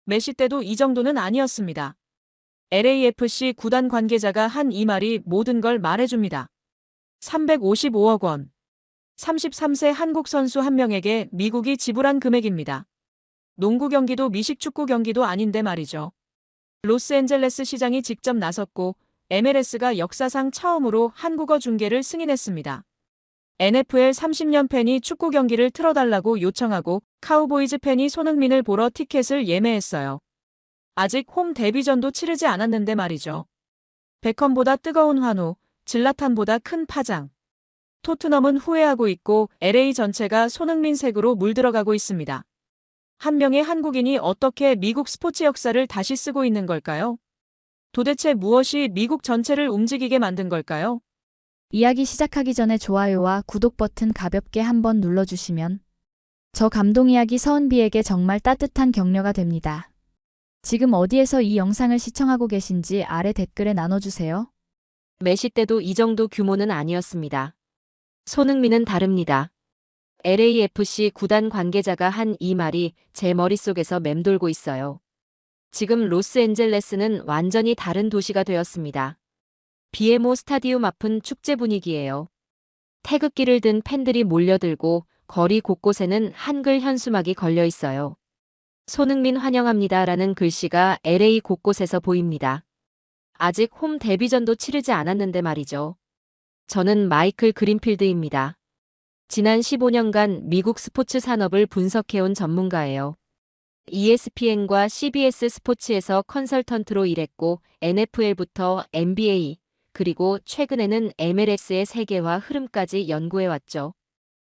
메시 때도 이 정도는 아니었습니다. LAFC 구단 관계자가 한 이 말이 모든 걸 말해줍니다. 355억 원. 33세 한국 선수 한 명에게 미국이 지불한 금액입니다. 농구 경기도 미식 축구 경기도 아닌데 말이죠. 로스앤젤레스 시장이 직접 나섰고 MLS가 역사상 처음으로 한국어 중계를 승인했습니다. NFL 30년 팬이 축구 경기를 틀어달라고 요청하고 카우보이즈 팬이 손흥민을 보러 티켓을 예매했어요. 아직 홈 데뷔전도 치르지 않았는데 말이죠. 베컴보다 뜨거운 환호, 질라탄보다 큰 파장. 토트넘은 후회하고 있고 LA 전체가 손흥민 색으로 물들어가고 있습니다. 한 명의 한국인이 어떻게 미국 스포츠 역사를 다시 쓰고 있는 걸까요? 도대체 무엇이 미국 전체를 움직이게 만든 걸까요? 이야기 시작하기 전에 좋아요와 구독 버튼 가볍게 한번 눌러주시면 저 감동 이야기 서은비에게 정말 따뜻한 격려가 됩니다. 지금 어디에서 이 영상을 시청하고 계신지 아래 댓글에 나눠주세요. 메시 때도 이 정도 규모는 아니었습니다. 손흥민은 다릅니다. LAFC 구단 관계자가 한 이 말이 제 머릿속에서 맴돌고 있어요. 지금 로스앤젤레스는 완전히 다른 도시가 되었습니다. BMO 스타디움 앞은 축제 분위기예요. 태극기를 든 팬들이 몰려들고 거리 곳곳에는 한글 현수막이 걸려 있어요. 손흥민 환영합니다라는 글씨가 LA 곳곳에서 보입니다. 아직 홈 데뷔전도 치르지 않았는데 말이죠. 저는 마이클 그린필드입니다. 지난 15년간 미국 스포츠 산업을 분석해온 전문가예요. ESPN과 CBS 스포츠에서 컨설턴트로 일했고 NFL부터 NBA, 그리고 최근에는 MLS의 세계화 흐름까지 연구해왔죠.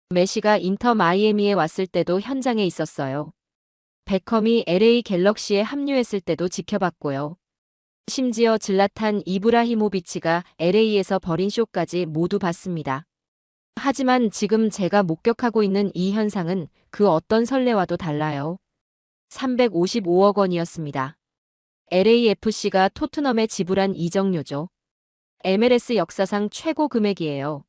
메시가 인터 마이애미에 왔을 때도 현장에 있었어요. 베컴이 LA 갤럭시에 합류했을 때도 지켜봤고요. 심지어 질라탄 이브라히모비치가 LA에서 벌인 쇼까지 모두 봤습니다. 하지만 지금 제가 목격하고 있는 이 현상은 그 어떤 설레와도 달라요. 355억 원이었습니다. LAFC가 토트넘에 지불한 이적료죠. MLS 역사상 최고 금액이에요.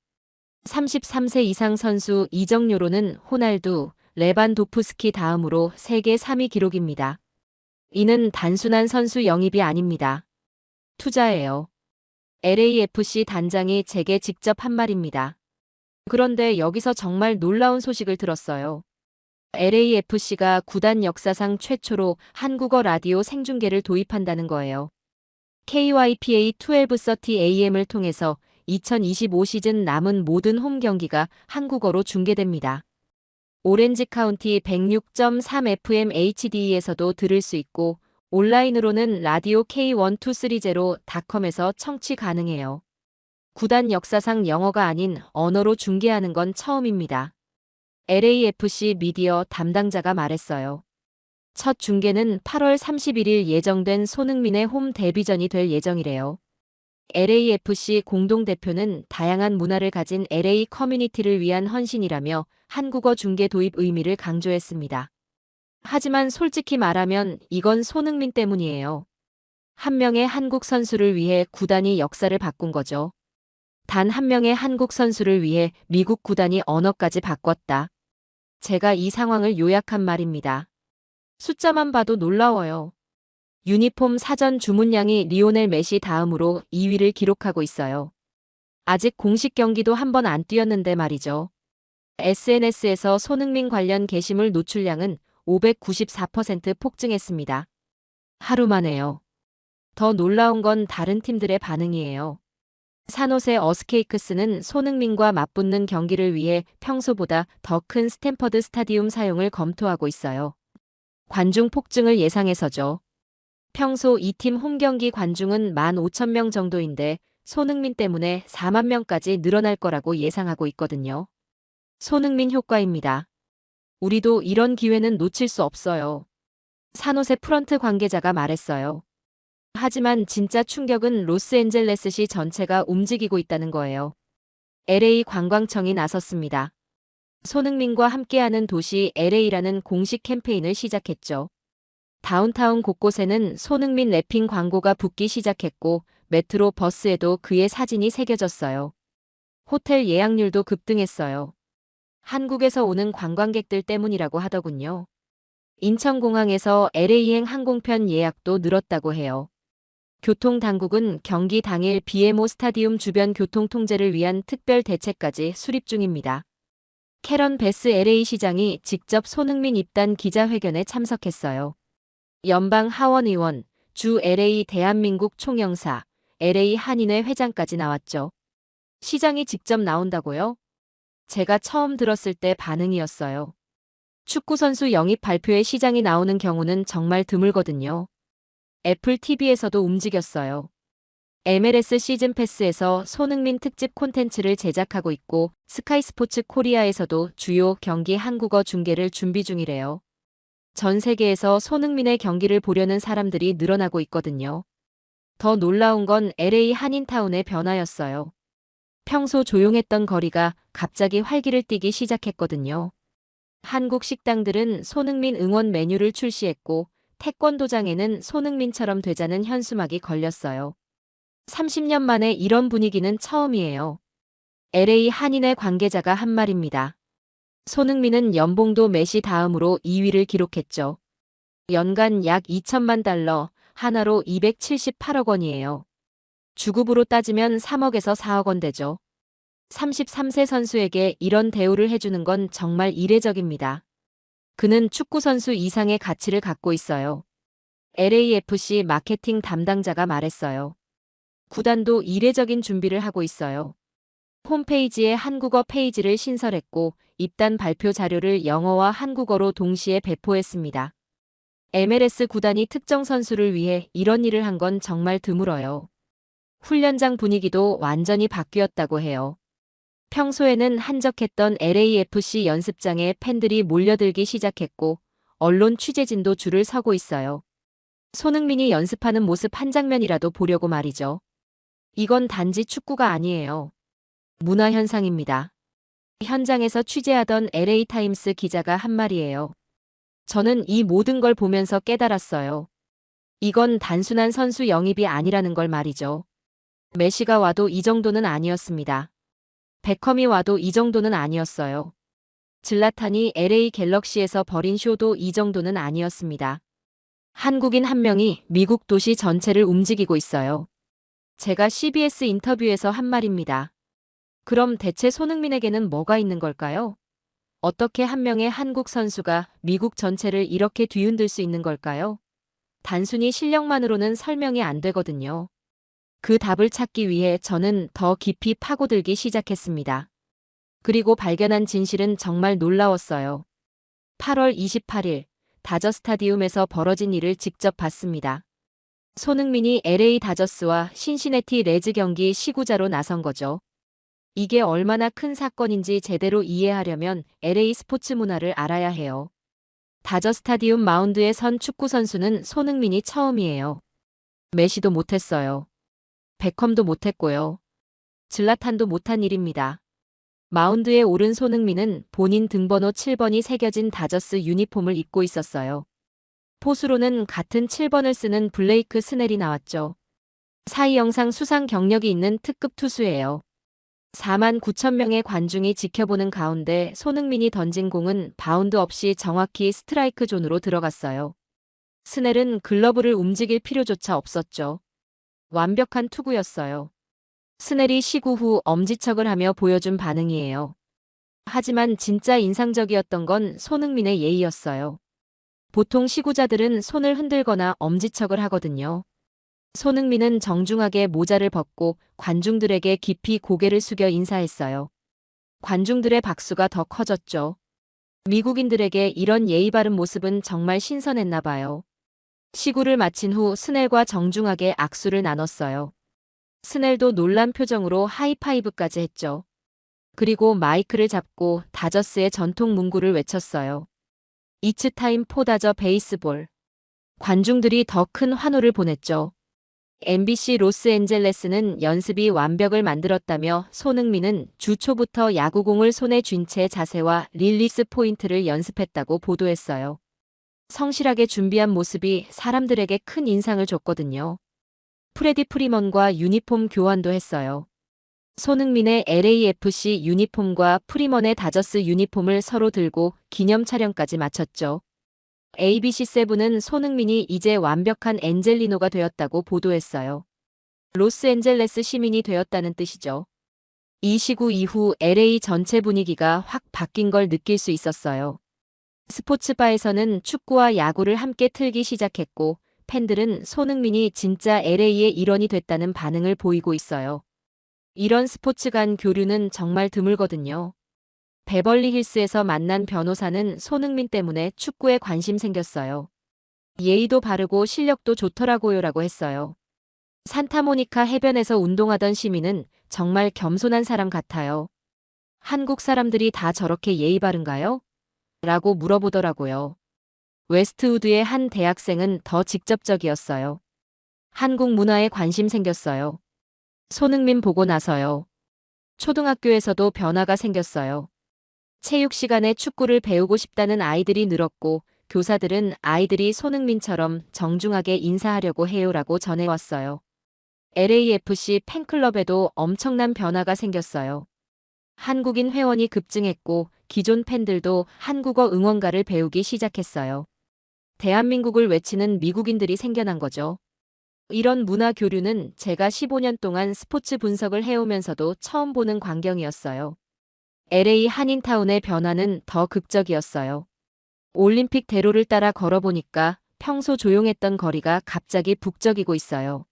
33세 이상 선수 이적료로는 호날두, 레반도프스키 다음으로 세계 3위 기록입니다. 이는 단순한 선수 영입이 아닙니다. 투자예요. LAFC 단장이 제게 직접 한 말입니다. 그런데 여기서 정말 놀라운 소식을 들었어요. LAFC가 구단 역사상 최초로 한국어 라디오 생중계를 도입한다는 거예요. KYPA 1230AM을 통해서 2025 시즌 남은 모든 홈 경기가 한국어로 중계됩니다. 오렌지 카운티 106.3 FM HD에서도 들을 수 있고 온라인으로는 라디오 K1230.com에서 청취 가능해요. 구단 역사상 영어가 아닌 언어로 중계하는 건 처음입니다. LAFC 미디어 담당자가 말했어요. 첫 중계는 8월 31일 예정된 손흥민의 홈 데뷔전이 될 예정이래요. LAFC 공동대표는 다양한 문화를 가진 LA 커뮤니티를 위한 헌신이라며 한국어 중계 도입 의미를 강조했습니다. 하지만 솔직히 말하면 이건 손흥민 때문이에요. 한 명의 한국 선수를 위해 구단이 역사를 바꾼 거죠. 단 한 명의 한국 선수를 위해 미국 구단이 언어까지 바꿨다. 제가 이 상황을 요약한 말입니다. 숫자만 봐도 놀라워요. 유니폼 사전 주문량이 리오넬 메시 다음으로 2위를 기록하고 있어요. 아직 공식 경기도 한 번 안 뛰었는데 말이죠. SNS에서 손흥민 관련 게시물 노출량은 594% 폭증했습니다. 하루 만에요. 더 놀라운 건 다른 팀들의 반응이에요. 산호세 어스케이크스는 손흥민과 맞붙는 경기를 위해 평소보다 더 큰 스탠퍼드 스타디움 사용을 검토하고 있어요. 관중 폭증을 예상해서죠. 평소 이 팀 홈경기 관중은 15,000명 정도인데 손흥민 때문에 4만 명까지 늘어날 거라고 예상하고 있거든요. 손흥민 효과입니다. 우리도 이런 기회는 놓칠 수 없어요. 산호세 프런트 관계자가 말했어요. 하지만 진짜 충격은 로스앤젤레스시 전체가 움직이고 있다는 거예요. LA 관광청이 나섰습니다. 손흥민과 함께하는 도시 LA라는 공식 캠페인을 시작했죠. 다운타운 곳곳에는 손흥민 랩핑 광고가 붙기 시작했고 메트로 버스에도 그의 사진이 새겨졌어요. 호텔 예약률도 급등했어요. 한국에서 오는 관광객들 때문이라고 하더군요. 인천공항에서 LA행 항공편 예약도 늘었다고 해요. 교통당국은 경기 당일 BMO 스타디움 주변 교통 통제를 위한 특별 대책까지 수립 중입니다. 캐런 베스 LA 시장이 직접 손흥민 입단 기자회견에 참석했어요. 연방 하원 의원, 주 LA 대한민국 총영사, LA 한인회 회장까지 나왔죠. 시장이 직접 나온다고요? 제가 처음 들었을 때 반응이었어요. 축구선수 영입 발표에 시장이 나오는 경우는 정말 드물거든요. 애플 TV에서도 움직였어요. MLS 시즌 패스에서 손흥민 특집 콘텐츠를 제작하고 있고 스카이 스포츠 코리아에서도 주요 경기 한국어 중계를 준비 중이래요. 전 세계에서 손흥민의 경기를 보려는 사람들이 늘어나고 있거든요. 더 놀라운 건 LA 한인타운의 변화였어요. 평소 조용했던 거리가 갑자기 활기를 띠기 시작했거든요. 한국 식당들은 손흥민 응원 메뉴를 출시했고 태권도장에는 손흥민처럼 되자는 현수막이 걸렸어요. 30년 만에 이런 분위기는 처음이에요. LA 한인회 관계자가 한 말입니다. 손흥민은 연봉도 메시 다음으로 2위를 기록했죠. 연간 약 2천만 달러, 하나로 278억 원이에요. 주급으로 따지면 3억에서 4억 원 되죠. 33세 선수에게 이런 대우를 해주는 건 정말 이례적입니다. 그는 축구선수 이상의 가치를 갖고 있어요. LAFC 마케팅 담당자가 말했어요. 구단도 이례적인 준비를 하고 있어요. 홈페이지에 한국어 페이지를 신설했고 입단 발표 자료를 영어와 한국어로 동시에 배포했습니다. MLS 구단이 특정 선수를 위해 이런 일을 한 건 정말 드물어요. 훈련장 분위기도 완전히 바뀌었다고 해요. 평소에는 한적했던 LAFC 연습장에 팬들이 몰려들기 시작했고 언론 취재진도 줄을 서고 있어요. 손흥민이 연습하는 모습 한 장면이라도 보려고 말이죠. 이건 단지 축구가 아니에요. 문화현상입니다. 현장에서 취재하던 LA타임스 기자가 한 말이에요. 저는 이 모든 걸 보면서 깨달았어요. 이건 단순한 선수 영입이 아니라는 걸 말이죠. 메시가 와도 이 정도는 아니었습니다. 베컴이 와도 이 정도는 아니었어요. 질라탄이 LA 갤럭시에서 벌인 쇼도 이 정도는 아니었습니다. 한국인 한 명이 미국 도시 전체를 움직이고 있어요. 제가 CBS 인터뷰에서 한 말입니다. 그럼 대체 손흥민에게는 뭐가 있는 걸까요? 어떻게 한 명의 한국 선수가 미국 전체를 이렇게 뒤흔들 수 있는 걸까요? 단순히 실력만으로는 설명이 안 되거든요. 그 답을 찾기 위해 저는 더 깊이 파고들기 시작했습니다. 그리고 발견한 진실은 정말 놀라웠어요. 8월 28일 다저 스타디움에서 벌어진 일을 직접 봤습니다. 손흥민이 LA 다저스와 신시내티 레즈 경기 시구자로 나선 거죠. 이게 얼마나 큰 사건인지 제대로 이해하려면 LA 스포츠 문화를 알아야 해요. 다저 스타디움 마운드에 선 축구 선수는 손흥민이 처음이에요. 메시도 못했어요. 베컴도 못했고요. 질라탄도 못한 일입니다. 마운드에 오른 손흥민은 본인 등번호 7번이 새겨진 다저스 유니폼을 입고 있었어요. 포수로는 같은 7번을 쓰는 블레이크 스넬이 나왔죠. 사이 영상 수상 경력이 있는 특급 투수예요. 4만 9천 명의 관중이 지켜보는 가운데 손흥민이 던진 공은 바운드 없이 정확히 스트라이크 존으로 들어갔어요. 스넬은 글러브를 움직일 필요조차 없었죠. 완벽한 투구였어요. 스넬이 시구 후 엄지척을 하며 보여준 반응이에요. 하지만 진짜 인상적이었던 건 손흥민의 예의였어요. 보통 시구자들은 손을 흔들거나 엄지척을 하거든요. 손흥민은 정중하게 모자를 벗고 관중들에게 깊이 고개를 숙여 인사했어요. 관중들의 박수가 더 커졌죠. 미국인들에게 이런 예의 바른 모습은 정말 신선했나 봐요. 시구를 마친 후 스넬과 정중하게 악수를 나눴어요. 스넬도 놀란 표정으로 하이파이브까지 했죠. 그리고 마이크를 잡고 다저스의 전통 문구를 외쳤어요. It's time for 다저 베이스볼. 관중들이 더 큰 환호를 보냈죠. MBC 로스앤젤레스는 연습이 완벽을 만들었다며 손흥민은 주 초부터 야구공을 손에 쥔 채 자세와 릴리스 포인트를 연습했다고 보도했어요. 성실하게 준비한 모습이 사람들에게 큰 인상을 줬거든요. 프레디 프리먼과 유니폼 교환도 했어요. 손흥민의 LAFC 유니폼과 프리먼의 다저스 유니폼을 서로 들고 기념 촬영까지 마쳤죠. ABC7은 손흥민이 이제 완벽한 엔젤리노가 되었다고 보도했어요. 로스앤젤레스 시민이 되었다는 뜻이죠. 이 시구 이후 LA 전체 분위기가 확 바뀐 걸 느낄 수 있었어요. 스포츠바에서는 축구와 야구를 함께 틀기 시작했고, 팬들은 손흥민이 진짜 LA의 일원이 됐다는 반응을 보이고 있어요. 이런 스포츠 간 교류는 정말 드물거든요. 베벌리 힐스에서 만난 변호사는 손흥민 때문에 축구에 관심 생겼어요. 예의도 바르고 실력도 좋더라고요라고 했어요. 산타모니카 해변에서 운동하던 시민은 정말 겸손한 사람 같아요. 한국 사람들이 다 저렇게 예의 바른가요? 라고 물어보더라고요. 웨스트우드의 한 대학생은 더 직접적이었어요. 한국 문화에 관심 생겼어요. 손흥민 보고 나서요. 초등학교에서도 변화가 생겼어요. 체육 시간에 축구를 배우고 싶다는 아이들이 늘었고, 교사들은 아이들이 손흥민처럼 정중하게 인사하려고 해요라고 전해왔어요. LAFC 팬클럽에도 엄청난 변화가 생겼어요. 한국인 회원이 급증했고, 기존 팬들도 한국어 응원가를 배우기 시작했어요. 대한민국을 외치는 미국인들이 생겨난 거죠. 이런 문화 교류는 제가 15년 동안 스포츠 분석을 해오면서도 처음 보는 광경이었어요. LA 한인타운의 변화는 더 극적이었어요. 올림픽 대로를 따라 걸어보니까 평소 조용했던 거리가 갑자기 북적이고 있어요.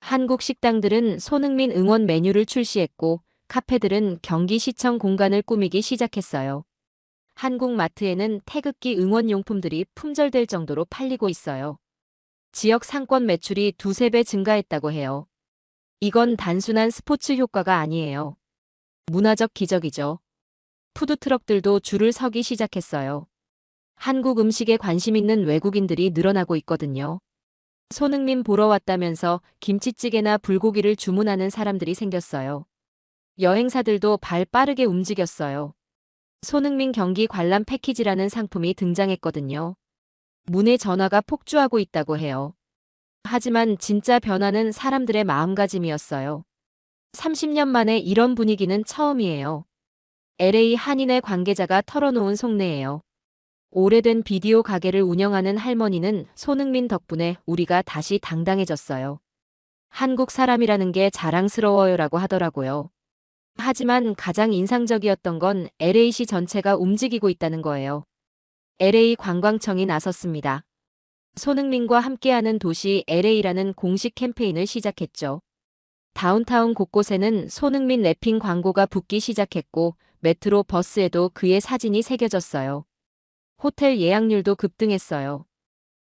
한국 식당들은 손흥민 응원 메뉴를 출시했고, 카페들은 경기시청 공간을 꾸미기 시작했어요. 한국 마트에는 태극기 응원용품들이 품절될 정도로 팔리고 있어요. 지역 상권 매출이 2~3배 증가했다고 해요. 이건 단순한 스포츠 효과가 아니에요. 문화적 기적이죠. 푸드트럭들도 줄을 서기 시작했어요. 한국 음식에 관심 있는 외국인들이 늘어나고 있거든요. 손흥민 보러 왔다면서 김치찌개나 불고기를 주문하는 사람들이 생겼어요. 여행사들도 발 빠르게 움직였어요. 손흥민 경기 관람 패키지라는 상품이 등장했거든요. 문의 전화가 폭주하고 있다고 해요. 하지만 진짜 변화는 사람들의 마음가짐이었어요. 30년 만에 이런 분위기는 처음이에요. LA 한인의 관계자가 털어놓은 속내예요. 오래된 비디오 가게를 운영하는 할머니는 손흥민 덕분에 우리가 다시 당당해졌어요. 한국 사람이라는 게 자랑스러워요라고 하더라고요. 하지만 가장 인상적이었던 건 LA시 전체가 움직이고 있다는 거예요. LA 관광청이 나섰습니다. 손흥민과 함께하는 도시 LA라는 공식 캠페인을 시작했죠. 다운타운 곳곳에는 손흥민 랩핑 광고가 붙기 시작했고, 메트로 버스에도 그의 사진이 새겨졌어요. 호텔 예약률도 급등했어요.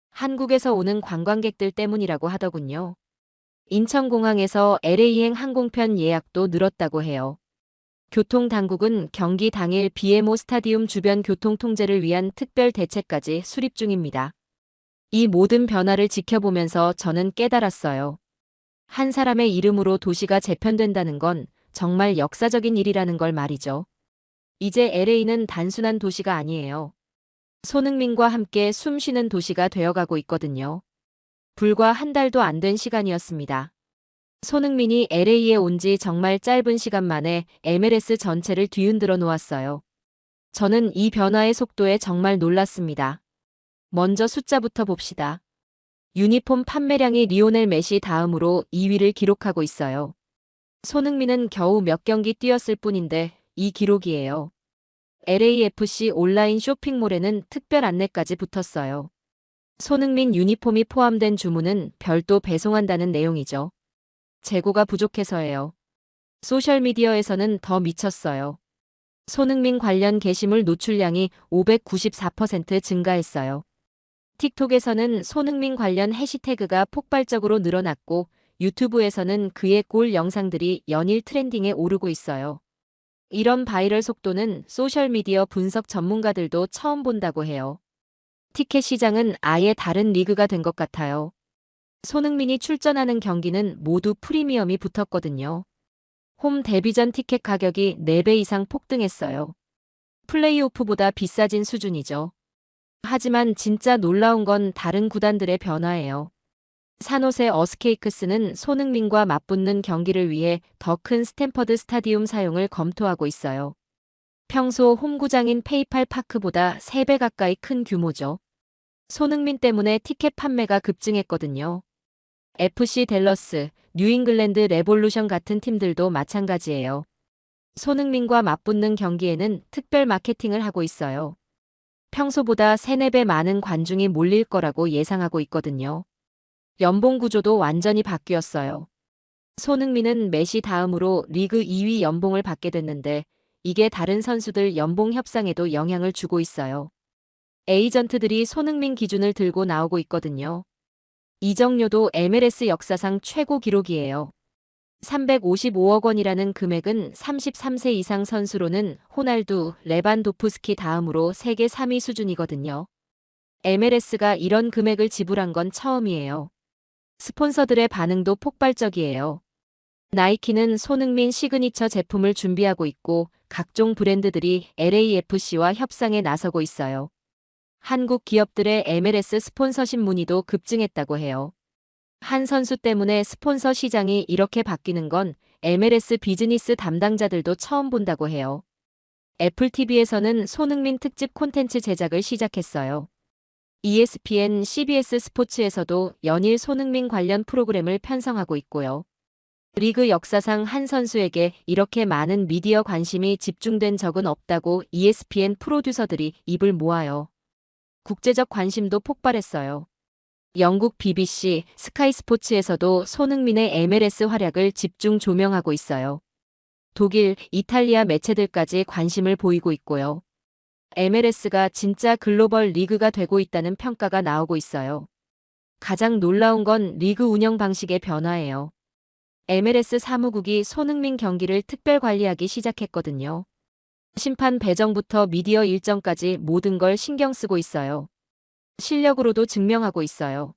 한국에서 오는 관광객들 때문이라고 하더군요. 인천공항에서 LA행 항공편 예약도 늘었다고 해요. 교통당국은 경기 당일 BMO 스타디움 주변 교통 통제를 위한 특별 대책까지 수립 중입니다. 이 모든 변화를 지켜보면서 저는 깨달았어요. 한 사람의 이름으로 도시가 재편된다는 건 정말 역사적인 일이라는 걸 말이죠. 이제 LA는 단순한 도시가 아니에요. 손흥민과 함께 숨쉬는 도시가 되어가고 있거든요. 불과 한 달도 안 된 시간이었습니다. 손흥민이 LA에 온 지 정말 짧은 시간 만에 MLS 전체를 뒤흔들어 놓았어요. 저는 이 변화의 속도에 정말 놀랐습니다. 먼저 숫자부터 봅시다. 유니폼 판매량이 리오넬 메시 다음으로 2위를 기록하고 있어요. 손흥민은 겨우 몇 경기 뛰었을 뿐인데 이 기록이에요. LAFC 온라인 쇼핑몰에는 특별 안내까지 붙었어요. 손흥민 유니폼이 포함된 주문은 별도 배송한다는 내용이죠. 재고가 부족해서예요. 소셜미디어에서는 더 미쳤어요. 손흥민 관련 게시물 노출량이 594% 증가했어요. 틱톡에서는 손흥민 관련 해시태그가 폭발적으로 늘어났고, 유튜브에서는 그의 골 영상들이 연일 트렌딩에 오르고 있어요. 이런 바이럴 속도는 소셜미디어 분석 전문가들도 처음 본다고 해요. 티켓 시장은 아예 다른 리그가 된 것 같아요. 손흥민이 출전하는 경기는 모두 프리미엄이 붙었거든요. 홈 데뷔전 티켓 가격이 4배 이상 폭등했어요. 플레이오프보다 비싸진 수준이죠. 하지만 진짜 놀라운 건 다른 구단들의 변화예요. 산호세 어스케이크스는 손흥민과 맞붙는 경기를 위해 더 큰 스탠퍼드 스타디움 사용을 검토하고 있어요. 평소 홈구장인 페이팔 파크보다 3배 가까이 큰 규모죠. 손흥민 때문에 티켓 판매가 급증했거든요. FC 댈러스, 뉴잉글랜드 레볼루션 같은 팀들도 마찬가지예요. 손흥민과 맞붙는 경기에는 특별 마케팅을 하고 있어요. 평소보다 3, 4배 많은 관중이 몰릴 거라고 예상하고 있거든요. 연봉 구조도 완전히 바뀌었어요. 손흥민은 메시 다음으로 리그 2위 연봉을 받게 됐는데 이게 다른 선수들 연봉 협상에도 영향을 주고 있어요. 에이전트들이 손흥민 기준을 들고 나오고 있거든요. 이적료도 MLS 역사상 최고 기록이에요. 355억 원이라는 금액은 33세 이상 선수로는 호날두, 레반도프스키 다음으로 세계 3위 수준이거든요. MLS가 이런 금액을 지불한 건 처음이에요. 스폰서들의 반응도 폭발적이에요. 나이키는 손흥민 시그니처 제품을 준비하고 있고 각종 브랜드들이 LAFC와 협상에 나서고 있어요. 한국 기업들의 MLS 스폰서십 문의도 급증했다고 해요. 한 선수 때문에 스폰서 시장이 이렇게 바뀌는 건 MLS 비즈니스 담당자들도 처음 본다고 해요. 애플 TV에서는 손흥민 특집 콘텐츠 제작을 시작했어요. ESPN, CBS 스포츠에서도 연일 손흥민 관련 프로그램을 편성하고 있고요. 리그 역사상 한 선수에게 이렇게 많은 미디어 관심이 집중된 적은 없다고 ESPN 프로듀서들이 입을 모아요. 국제적 관심도 폭발했어요. 영국 BBC, 스카이 스포츠에서도 손흥민의 MLS 활약을 집중 조명하고 있어요. 독일, 이탈리아 매체들까지 관심을 보이고 있고요. MLS가 진짜 글로벌 리그가 되고 있다는 평가가 나오고 있어요. 가장 놀라운 건 리그 운영 방식의 변화예요. MLS 사무국이 손흥민 경기를 특별 관리하기 시작했거든요. 심판 배정부터 미디어 일정까지 모든 걸 신경 쓰고 있어요. 실력으로도 증명하고 있어요.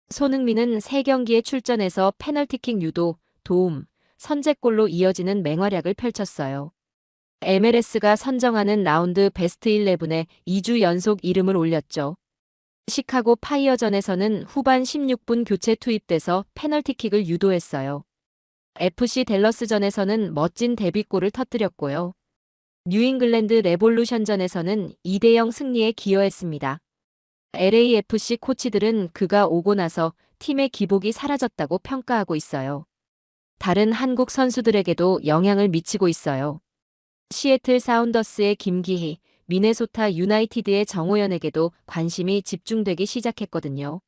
손흥민은 3경기에 출전해서 페널티킥 유도, 도움, 선제골로 이어지는 맹활약을 펼쳤어요. MLS가 선정하는 라운드 베스트 11에 2주 연속 이름을 올렸죠. 시카고 파이어전에서는 후반 16분 교체 투입돼서 페널티킥을 유도했어요. FC 댈러스전에서는 멋진 데뷔골을 터뜨렸고요. 뉴잉글랜드 레볼루션전에서는 2대0 승리에 기여했습니다. LAFC 코치들은 그가 오고 나서 팀의 기복이 사라졌다고 평가하고 있어요. 다른 한국 선수들에게도 영향을 미치고 있어요. 시애틀 사운더스의 김기희, 미네소타 유나이티드의 정호연에게도 관심이 집중되기 시작했거든요.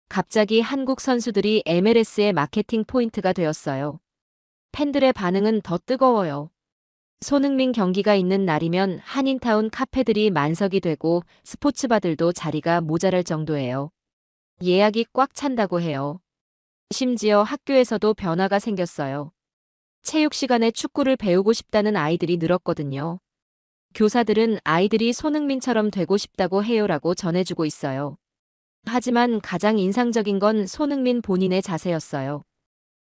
갑자기 한국 선수들이 MLS의 마케팅 포인트가 되었어요. 팬들의 반응은 더 뜨거워요. 손흥민 경기가 있는 날이면 한인타운 카페들이 만석이 되고 스포츠바들도 자리가 모자랄 정도예요. 예약이 꽉 찬다고 해요. 심지어 학교에서도 변화가 생겼어요. 체육 시간에 축구를 배우고 싶다는 아이들이 늘었거든요. 교사들은 아이들이 손흥민처럼 되고 싶다고 해요라고 전해주고 있어요. 하지만 가장 인상적인 건 손흥민 본인의 자세였어요.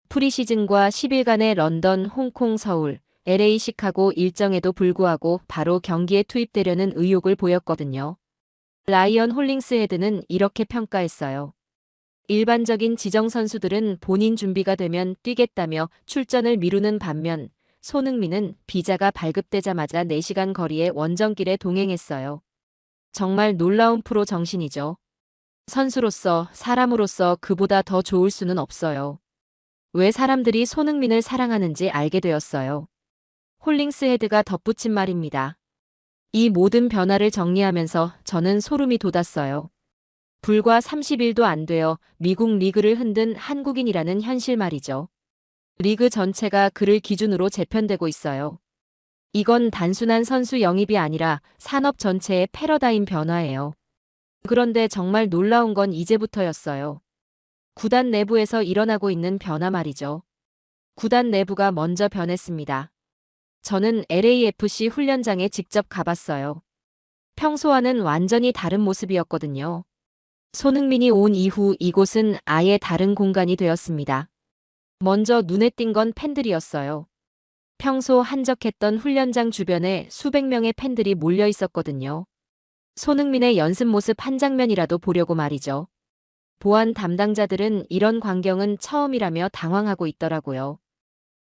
프리시즌과 10일간의 런던, 홍콩, 서울, LA, 시카고 일정에도 불구하고 바로 경기에 투입되려는 의욕을 보였거든요. 라이언 홀링스헤드는 이렇게 평가했어요. 일반적인 지정 선수들은 본인 준비가 되면 뛰겠다며 출전을 미루는 반면 손흥민은 비자가 발급되자마자 4시간 거리의 원정길에 동행했어요. 정말 놀라운 프로 정신이죠. 선수로서, 사람으로서 그보다 더 좋을 수는 없어요. 왜 사람들이 손흥민을 사랑하는지 알게 되었어요. 홀링스헤드가 덧붙인 말입니다. 이 모든 변화를 정리하면서 저는 소름이 돋았어요. 불과 30일도 안 되어 미국 리그를 흔든 한국인이라는 현실 말이죠. 리그 전체가 그를 기준으로 재편되고 있어요. 이건 단순한 선수 영입이 아니라 산업 전체의 패러다임 변화예요. 그런데 정말 놀라운 건 이제부터였어요. 구단 내부에서 일어나고 있는 변화 말이죠. 구단 내부가 먼저 변했습니다. 저는 LAFC 훈련장에 직접 가봤어요. 평소와는 완전히 다른 모습이었거든요. 손흥민이 온 이후 이곳은 아예 다른 공간이 되었습니다. 먼저 눈에 띈 건 팬들이었어요. 평소 한적했던 훈련장 주변에 수백 명의 팬들이 몰려 있었거든요. 손흥민의 연습 모습 한 장면이라도 보려고 말이죠. 보안 담당자들은 이런 광경은 처음이라며 당황하고 있더라고요.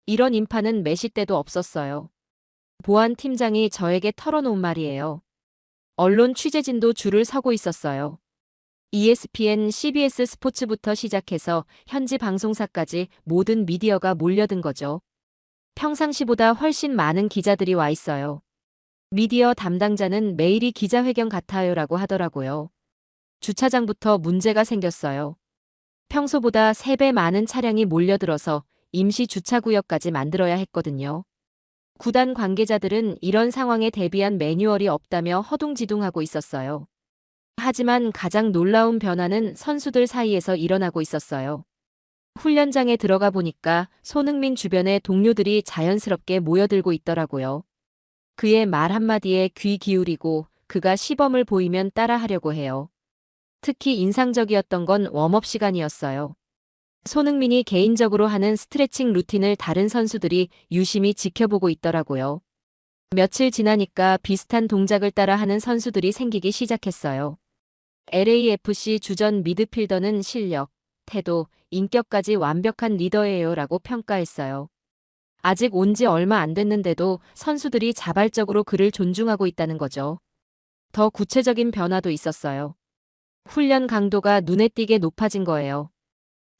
이런 인파는 메시 때도 없었어요. 보안 팀장이 저에게 털어놓은 말이에요. 언론 취재진도 줄을 서고 있었어요. ESPN, CBS 스포츠부터 시작해서 현지 방송사까지 모든 미디어가 몰려든 거죠. 평상시보다 훨씬 많은 기자들이 와 있어요. 미디어 담당자는 매일이 기자회견 같아요라고 하더라고요. 주차장부터 문제가 생겼어요. 평소보다 3배 많은 차량이 몰려들어서 임시 주차구역까지 만들어야 했거든요. 구단 관계자들은 이런 상황에 대비한 매뉴얼이 없다며 허둥지둥하고 있었어요. 하지만 가장 놀라운 변화는 선수들 사이에서 일어나고 있었어요. 훈련장에 들어가 보니까 손흥민 주변에 동료들이 자연스럽게 모여들고 있더라고요. 그의 말 한마디에 귀 기울이고 그가 시범을 보이면 따라하려고 해요. 특히 인상적이었던 건 웜업 시간이었어요. 손흥민이 개인적으로 하는 스트레칭 루틴을 다른 선수들이 유심히 지켜보고 있더라고요. 며칠 지나니까 비슷한 동작을 따라 하는 선수들이 생기기 시작했어요. LAFC 주전 미드필더는 실력, 태도, 인격까지 완벽한 리더예요라고 평가했어요. 아직 온 지 얼마 안 됐는데도 선수들이 자발적으로 그를 존중하고 있다는 거죠. 더 구체적인 변화도 있었어요. 훈련 강도가 눈에 띄게 높아진 거예요.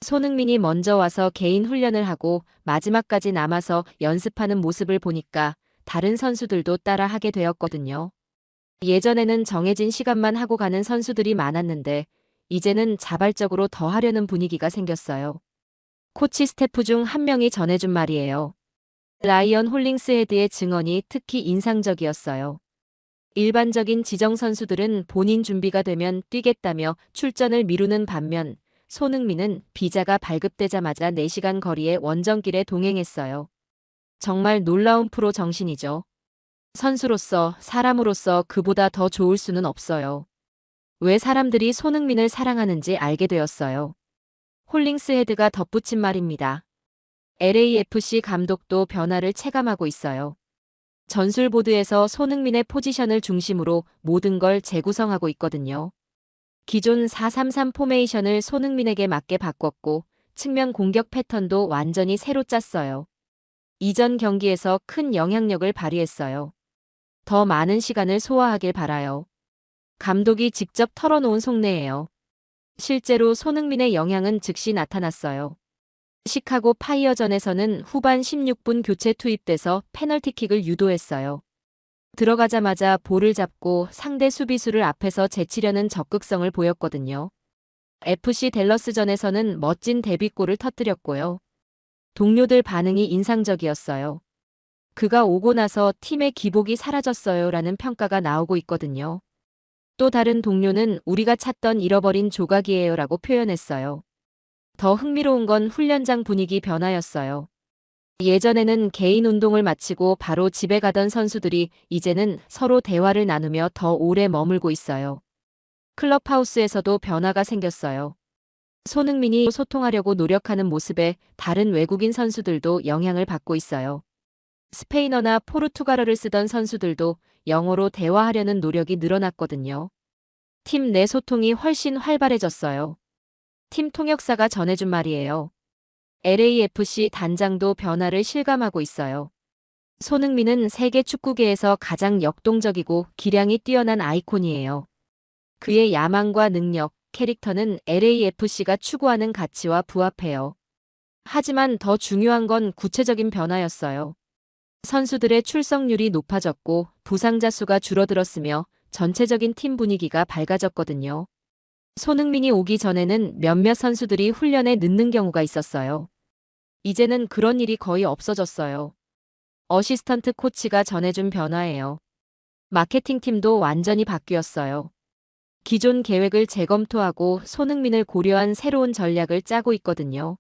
손흥민이 먼저 와서 개인 훈련을 하고 마지막까지 남아서 연습하는 모습을 보니까 다른 선수들도 따라 하게 되었거든요. 예전에는 정해진 시간만 하고 가는 선수들이 많았는데 이제는 자발적으로 더 하려는 분위기가 생겼어요. 코치 스태프 중 한 명이 전해준 말이에요. 라이언 홀링스헤드의 증언이 특히 인상적이었어요. 일반적인 지정 선수들은 본인 준비가 되면 뛰겠다며 출전을 미루는 반면 손흥민은 비자가 발급되자마자 4시간 거리의 원정길에 동행했어요. 정말 놀라운 프로 정신이죠. 선수로서, 사람으로서 그보다 더 좋을 수는 없어요. 왜 사람들이 손흥민을 사랑하는지 알게 되었어요. 홀링스헤드가 덧붙인 말입니다. LAFC 감독도 변화를 체감하고 있어요. 전술보드에서 손흥민의 포지션을 중심으로 모든 걸 재구성하고 있거든요. 기존 4-3-3 포메이션을 손흥민에게 맞게 바꿨고 측면 공격 패턴도 완전히 새로 짰어요. 이전 경기에서 큰 영향력을 발휘했어요. 더 많은 시간을 소화하길 바라요. 감독이 직접 털어놓은 속내예요. 실제로 손흥민의 영향은 즉시 나타났어요. 시카고 파이어전에서는 후반 16분 교체 투입돼서 페널티킥을 유도했어요. 들어가자마자 볼을 잡고 상대 수비수를 앞에서 제치려는 적극성을 보였거든요. FC 댈러스전에서는 멋진 데뷔골을 터뜨렸고요. 동료들 반응이 인상적이었어요. 그가 오고 나서 팀의 기복이 사라졌어요 라는 평가가 나오고 있거든요. 또 다른 동료는 우리가 찾던 잃어버린 조각이에요 라고 표현했어요. 더 흥미로운 건 훈련장 분위기 변화였어요. 예전에는 개인 운동을 마치고 바로 집에 가던 선수들이 이제는 서로 대화를 나누며 더 오래 머물고 있어요. 클럽하우스에서도 변화가 생겼어요. 손흥민이 소통하려고 노력하는 모습에 다른 외국인 선수들도 영향을 받고 있어요. 스페인어나 포르투갈어를 쓰던 선수들도 영어로 대화하려는 노력이 늘어났거든요. 팀 내 소통이 훨씬 활발해졌어요. 팀 통역사가 전해준 말이에요. LAFC 단장도 변화를 실감하고 있어요. 손흥민은 세계 축구계에서 가장 역동적이고 기량이 뛰어난 아이콘이에요. 그의 야망과 능력, 캐릭터는 LAFC가 추구하는 가치와 부합해요. 하지만 더 중요한 건 구체적인 변화였어요. 선수들의 출석률이 높아졌고 부상자 수가 줄어들었으며 전체적인 팀 분위기가 밝아졌거든요. 손흥민이 오기 전에는 몇몇 선수들이 훈련에 늦는 경우가 있었어요. 이제는 그런 일이 거의 없어졌어요. 어시스턴트 코치가 전해준 변화예요. 마케팅팀도 완전히 바뀌었어요. 기존 계획을 재검토하고 손흥민을 고려한 새로운 전략을 짜고 있거든요.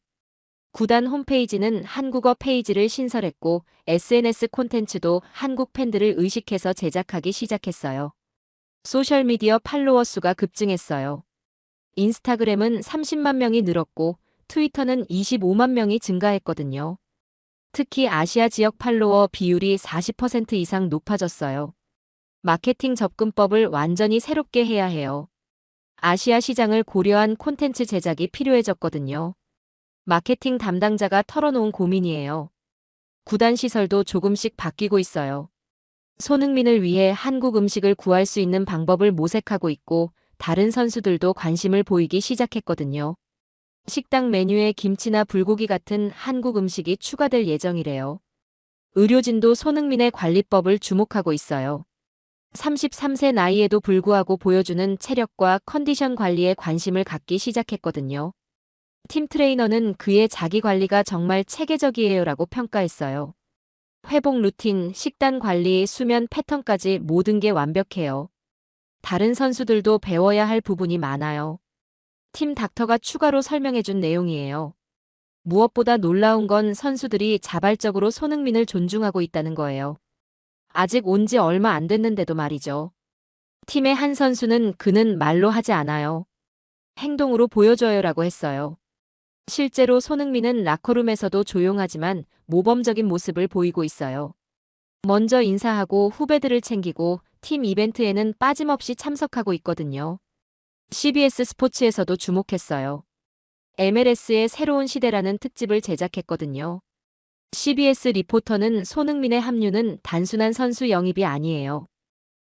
구단 홈페이지는 한국어 페이지를 신설했고 SNS 콘텐츠도 한국 팬들을 의식해서 제작하기 시작했어요. 소셜미디어 팔로워 수가 급증했어요. 인스타그램은 30만 명이 늘었고 트위터는 25만 명이 증가했거든요. 특히 아시아 지역 팔로워 비율이 40% 이상 높아졌어요. 마케팅 접근법을 완전히 새롭게 해야 해요. 아시아 시장을 고려한 콘텐츠 제작이 필요해졌거든요. 마케팅 담당자가 털어놓은 고민이에요. 구단 시설도 조금씩 바뀌고 있어요. 손흥민을 위해 한국 음식을 구할 수 있는 방법을 모색하고 있고 다른 선수들도 관심을 보이기 시작했거든요. 식당 메뉴에 김치나 불고기 같은 한국 음식이 추가될 예정이래요. 의료진도 손흥민의 관리법을 주목하고 있어요. 33세 나이에도 불구하고 보여주는 체력과 컨디션 관리에 관심을 갖기 시작했거든요. 팀 트레이너는 그의 자기 관리가 정말 체계적이에요라고 평가했어요. 회복 루틴, 식단 관리, 수면 패턴까지 모든 게 완벽해요. 다른 선수들도 배워야 할 부분이 많아요. 팀 닥터가 추가로 설명해준 내용이에요. 무엇보다 놀라운 건 선수들이 자발적으로 손흥민을 존중하고 있다는 거예요. 아직 온 지 얼마 안 됐는데도 말이죠. 팀의 한 선수는 그는 말로 하지 않아요. 행동으로 보여줘요라고 했어요. 실제로 손흥민은 라커룸에서도 조용하지만 모범적인 모습을 보이고 있어요. 먼저 인사하고 후배들을 챙기고 팀 이벤트에는 빠짐없이 참석하고 있거든요. CBS 스포츠에서도 주목했어요. MLS의 새로운 시대라는 특집을 제작했거든요. CBS 리포터는 손흥민의 합류는 단순한 선수 영입이 아니에요.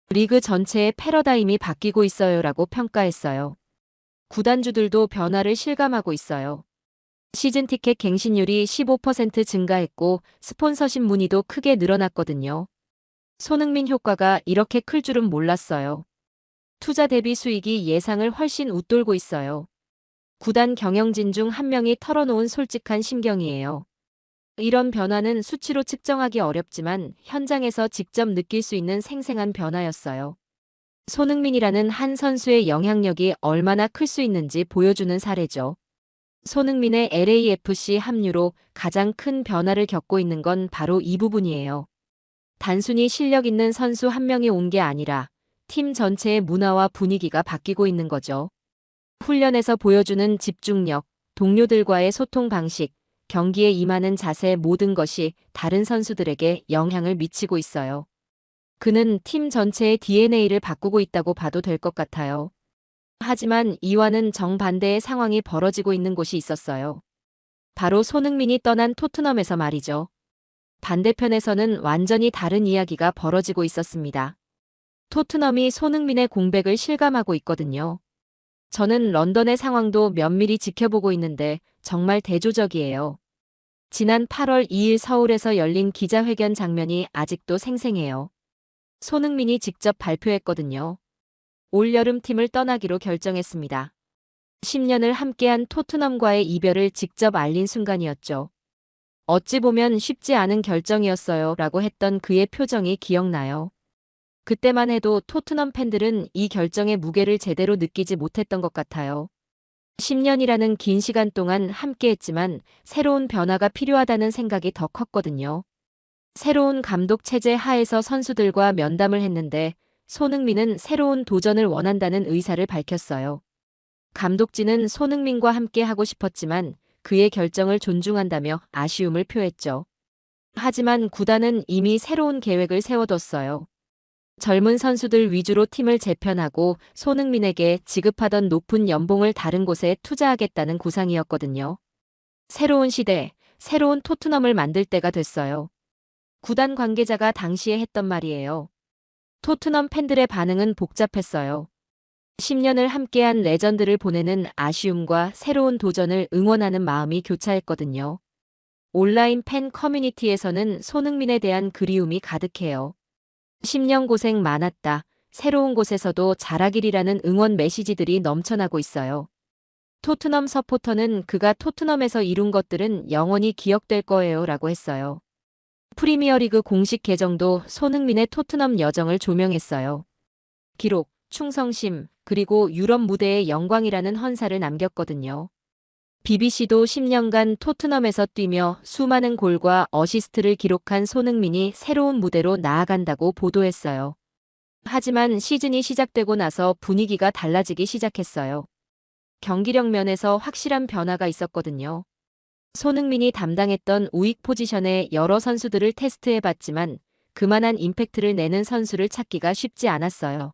리그 전체의 패러다임이 바뀌고 있어요라고 평가했어요. 구단주들도 변화를 실감하고 있어요. 시즌 티켓 갱신율이 15% 증가했고 스폰서십 문의도 크게 늘어났거든요. 손흥민 효과가 이렇게 클 줄은 몰랐어요. 투자 대비 수익이 예상을 훨씬 웃돌고 있어요. 구단 경영진 중 한 명이 털어놓은 솔직한 심경이에요. 이런 변화는 수치로 측정하기 어렵지만 현장에서 직접 느낄 수 있는 생생한 변화였어요. 손흥민이라는 한 선수의 영향력이 얼마나 클 수 있는지 보여주는 사례죠. 손흥민의 LAFC 합류로 가장 큰 변화를 겪고 있는 건 바로 이 부분이에요. 단순히 실력 있는 선수 한 명이 온 게 아니라 팀 전체의 문화와 분위기가 바뀌고 있는 거죠. 훈련에서 보여주는 집중력, 동료들과의 소통 방식, 경기에 임하는 자세 모든 것이 다른 선수들에게 영향을 미치고 있어요. 그는 팀 전체의 DNA를 바꾸고 있다고 봐도 될 것 같아요. 하지만 이와는 정반대의 상황이 벌어지고 있는 곳이 있었어요. 바로 손흥민이 떠난 토트넘에서 말이죠. 반대편에서는 완전히 다른 이야기가 벌어지고 있었습니다. 토트넘이 손흥민의 공백을 실감하고 있거든요. 저는 런던의 상황도 면밀히 지켜보고 있는데 정말 대조적이에요. 지난 8월 2일 서울에서 열린 기자회견 장면이 아직도 생생해요. 손흥민이 직접 발표했거든요. 올여름 팀을 떠나기로 결정했습니다. 10년을 함께한 토트넘과의 이별을 직접 알린 순간이었죠. 어찌 보면 쉽지 않은 결정이었어요 라고 했던 그의 표정이 기억나요. 그때만 해도 토트넘 팬들은 이 결정의 무게를 제대로 느끼지 못했던 것 같아요. 10년이라는 긴 시간 동안 함께했지만 새로운 변화가 필요하다는 생각이 더 컸거든요. 새로운 감독 체제 하에서 선수들과 면담을 했는데 손흥민은 새로운 도전을 원한다는 의사를 밝혔어요. 감독진은 손흥민과 함께 하고 싶었지만 그의 결정을 존중한다며 아쉬움을 표했죠. 하지만 구단은 이미 새로운 계획을 세워뒀어요. 젊은 선수들 위주로 팀을 재편하고 손흥민에게 지급하던 높은 연봉을 다른 곳에 투자하겠다는 구상이었거든요. 새로운 시대, 새로운 토트넘을 만들 때가 됐어요. 구단 관계자가 당시에 했던 말이에요. 토트넘 팬들의 반응은 복잡했어요. 10년을 함께한 레전드를 보내는 아쉬움과 새로운 도전을 응원하는 마음이 교차했거든요. 온라인 팬 커뮤니티에서는 손흥민에 대한 그리움이 가득해요. 10년 고생 많았다. 새로운 곳에서도 잘하기리라는 응원 메시지들이 넘쳐나고 있어요. 토트넘 서포터는 그가 토트넘에서 이룬 것들은 영원히 기억될 거예요 라고 했어요. 프리미어리그 공식 계정도 손흥민의 토트넘 여정을 조명했어요. 기록, 충성심, 그리고 유럽 무대의 영광이라는 헌사를 남겼거든요. BBC도 10년간 토트넘에서 뛰며 수많은 골과 어시스트를 기록한 손흥민이 새로운 무대로 나아간다고 보도했어요. 하지만 시즌이 시작되고 나서 분위기가 달라지기 시작했어요. 경기력 면에서 확실한 변화가 있었거든요. 손흥민이 담당했던 우익 포지션에 여러 선수들을 테스트해봤지만 그만한 임팩트를 내는 선수를 찾기가 쉽지 않았어요.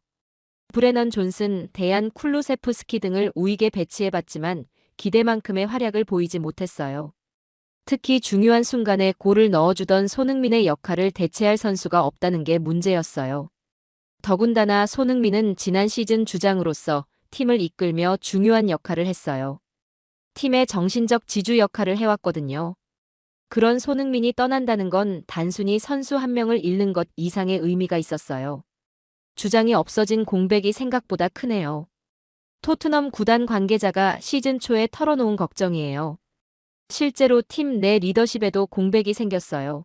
브레넌 존슨, 데얀 쿨루세프스키 등을 우익에 배치해봤지만 기대만큼의 활약을 보이지 못했어요. 특히 중요한 순간에 골을 넣어주던 손흥민의 역할을 대체할 선수가 없다는 게 문제였어요. 더군다나 손흥민은 지난 시즌 주장으로서 팀을 이끌며 중요한 역할을 했어요. 팀의 정신적 지주 역할을 해왔거든요. 그런 손흥민이 떠난다는 건 단순히 선수 한 명을 잃는 것 이상의 의미가 있었어요. 주장이 없어진 공백이 생각보다 크네요. 토트넘 구단 관계자가 시즌 초에 털어놓은 걱정이에요. 실제로 팀 내 리더십에도 공백이 생겼어요.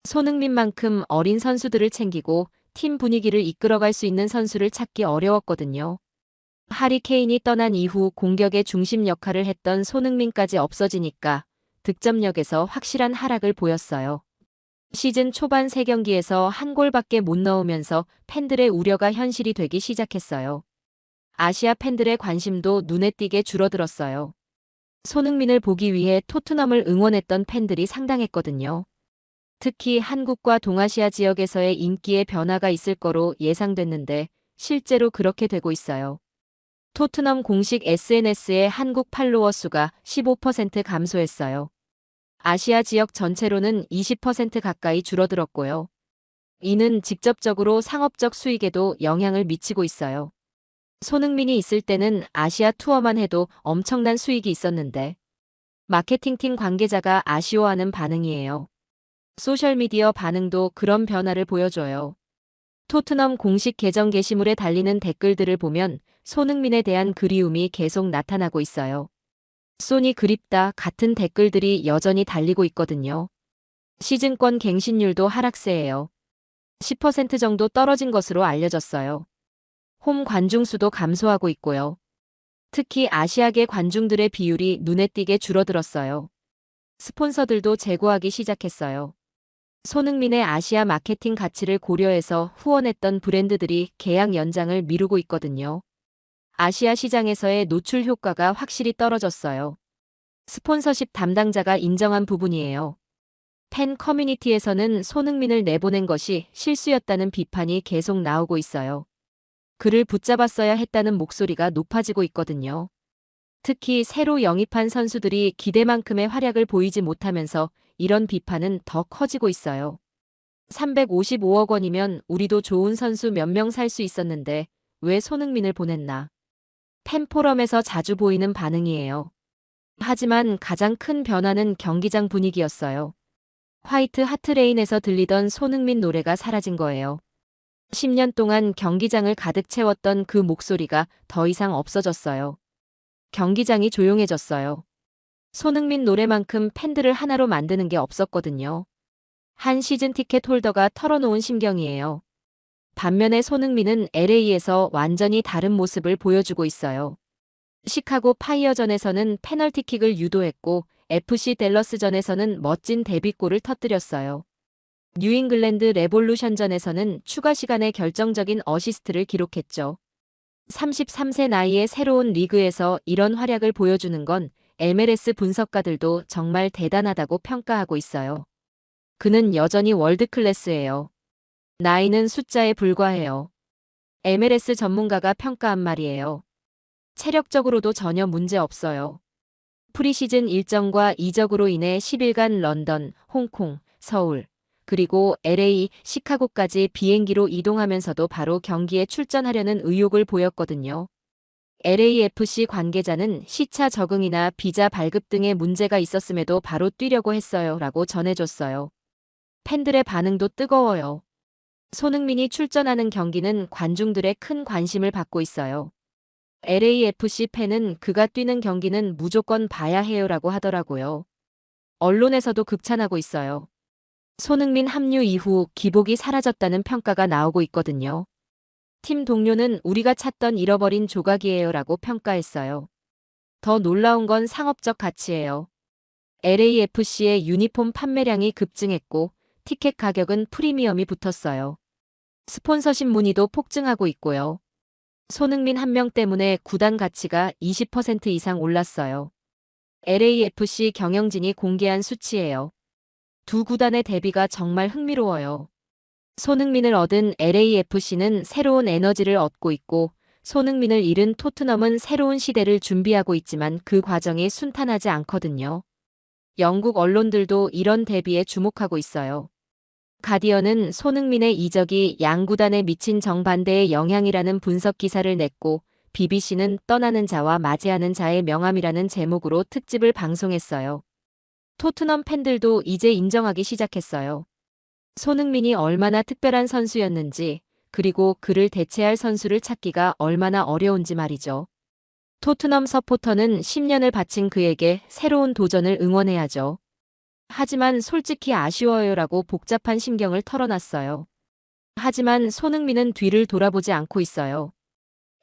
손흥민만큼 어린 선수들을 챙기고 팀 분위기를 이끌어갈 수 있는 선수를 찾기 어려웠거든요. 하리 케인이 떠난 이후 공격의 중심 역할을 했던 손흥민까지 없어지니까 득점력에서 확실한 하락을 보였어요. 시즌 초반 3경기에서 한 골밖에 못 넣으면서 팬들의 우려가 현실이 되기 시작했어요. 아시아 팬들의 관심도 눈에 띄게 줄어들었어요. 손흥민을 보기 위해 토트넘을 응원했던 팬들이 상당했거든요. 특히 한국과 동아시아 지역에서의 인기에 변화가 있을 거로 예상됐는데 실제로 그렇게 되고 있어요. 토트넘 공식 SNS의 한국 팔로워 수가 15% 감소했어요. 아시아 지역 전체로는 20% 가까이 줄어들었고요. 이는 직접적으로 상업적 수익에도 영향을 미치고 있어요. 손흥민이 있을 때는 아시아 투어만 해도 엄청난 수익이 있었는데 마케팅팀 관계자가 아쉬워하는 반응이에요. 소셜미디어 반응도 그런 변화를 보여줘요. 토트넘 공식 계정 게시물에 달리는 댓글들을 보면 손흥민에 대한 그리움이 계속 나타나고 있어요. 손이 그립다 같은 댓글들이 여전히 달리고 있거든요. 시즌권 갱신율도 하락세예요. 10% 정도 떨어진 것으로 알려졌어요. 홈 관중 수도 감소하고 있고요. 특히 아시아계 관중들의 비율이 눈에 띄게 줄어들었어요. 스폰서들도 제고하기 시작했어요. 손흥민의 아시아 마케팅 가치를 고려해서 후원했던 브랜드들이 계약 연장을 미루고 있거든요. 아시아 시장에서의 노출 효과가 확실히 떨어졌어요. 스폰서십 담당자가 인정한 부분이에요. 팬 커뮤니티에서는 손흥민을 내보낸 것이 실수였다는 비판이 계속 나오고 있어요. 그를 붙잡았어야 했다는 목소리가 높아지고 있거든요. 특히 새로 영입한 선수들이 기대만큼의 활약을 보이지 못하면서 이런 비판은 더 커지고 있어요. 355억 원이면 우리도 좋은 선수 몇 명 살 수 있었는데 왜 손흥민을 보냈나? 팬포럼에서 자주 보이는 반응이에요. 하지만 가장 큰 변화는 경기장 분위기였어요. 화이트 하트레인에서 들리던 손흥민 노래가 사라진 거예요. 10년 동안 경기장을 가득 채웠던 그 목소리가 더 이상 없어졌어요. 경기장이 조용해졌어요. 손흥민 노래만큼 팬들을 하나로 만드는 게 없었거든요. 한 시즌 티켓 홀더가 털어놓은 심경이에요. 반면에 손흥민은 LA에서 완전히 다른 모습을 보여주고 있어요. 시카고 파이어전에서는 페널티킥을 유도했고 FC 댈러스전에서는 멋진 데뷔골을 터뜨렸어요. 뉴잉글랜드 레볼루션전에서는 추가 시간에 결정적인 어시스트를 기록했죠. 33세 나이에 새로운 리그에서 이런 활약을 보여주는 건 MLS 분석가들도 정말 대단하다고 평가하고 있어요. 그는 여전히 월드클래스예요. 나이는 숫자에 불과해요. MLS 전문가가 평가한 말이에요. 체력적으로도 전혀 문제 없어요. 프리시즌 일정과 이적으로 인해 10일간 런던, 홍콩, 서울, 그리고 LA, 시카고까지 비행기로 이동하면서도 바로 경기에 출전하려는 의욕을 보였거든요. LAFC 관계자는 시차 적응이나 비자 발급 등의 문제가 있었음에도 바로 뛰려고 했어요 라고 전해줬어요. 팬들의 반응도 뜨거워요. 손흥민이 출전하는 경기는 관중들의 큰 관심을 받고 있어요. LAFC 팬은 그가 뛰는 경기는 무조건 봐야 해요라고 하더라고요. 언론에서도 극찬하고 있어요. 손흥민 합류 이후 기복이 사라졌다는 평가가 나오고 있거든요. 팀 동료는 우리가 찾던 잃어버린 조각이에요라고 평가했어요. 더 놀라운 건 상업적 가치예요. LAFC의 유니폼 판매량이 급증했고 티켓 가격은 프리미엄이 붙었어요. 스폰서십 문의도 폭증하고 있고요. 손흥민 한 명 때문에 구단 가치가 20% 이상 올랐어요. LAFC 경영진이 공개한 수치예요. 두 구단의 대비가 정말 흥미로워요. 손흥민을 얻은 LAFC는 새로운 에너지를 얻고 있고 손흥민을 잃은 토트넘은 새로운 시대를 준비하고 있지만 그 과정이 순탄하지 않거든요. 영국 언론들도 이런 대비에 주목하고 있어요. 가디언은 손흥민의 이적이 양 구단에 미친 정반대의 영향이라는 분석 기사를 냈고 BBC는 떠나는 자와 맞이하는 자의 명함이라는 제목으로 특집을 방송했어요. 토트넘 팬들도 이제 인정하기 시작했어요. 손흥민이 얼마나 특별한 선수였는지, 그리고 그를 대체할 선수를 찾기가 얼마나 어려운지 말이죠. 토트넘 서포터는 10년을 바친 그에게 새로운 도전을 응원해야죠. 하지만 솔직히 아쉬워요라고 복잡한 심경을 털어놨어요. 하지만 손흥민은 뒤를 돌아보지 않고 있어요.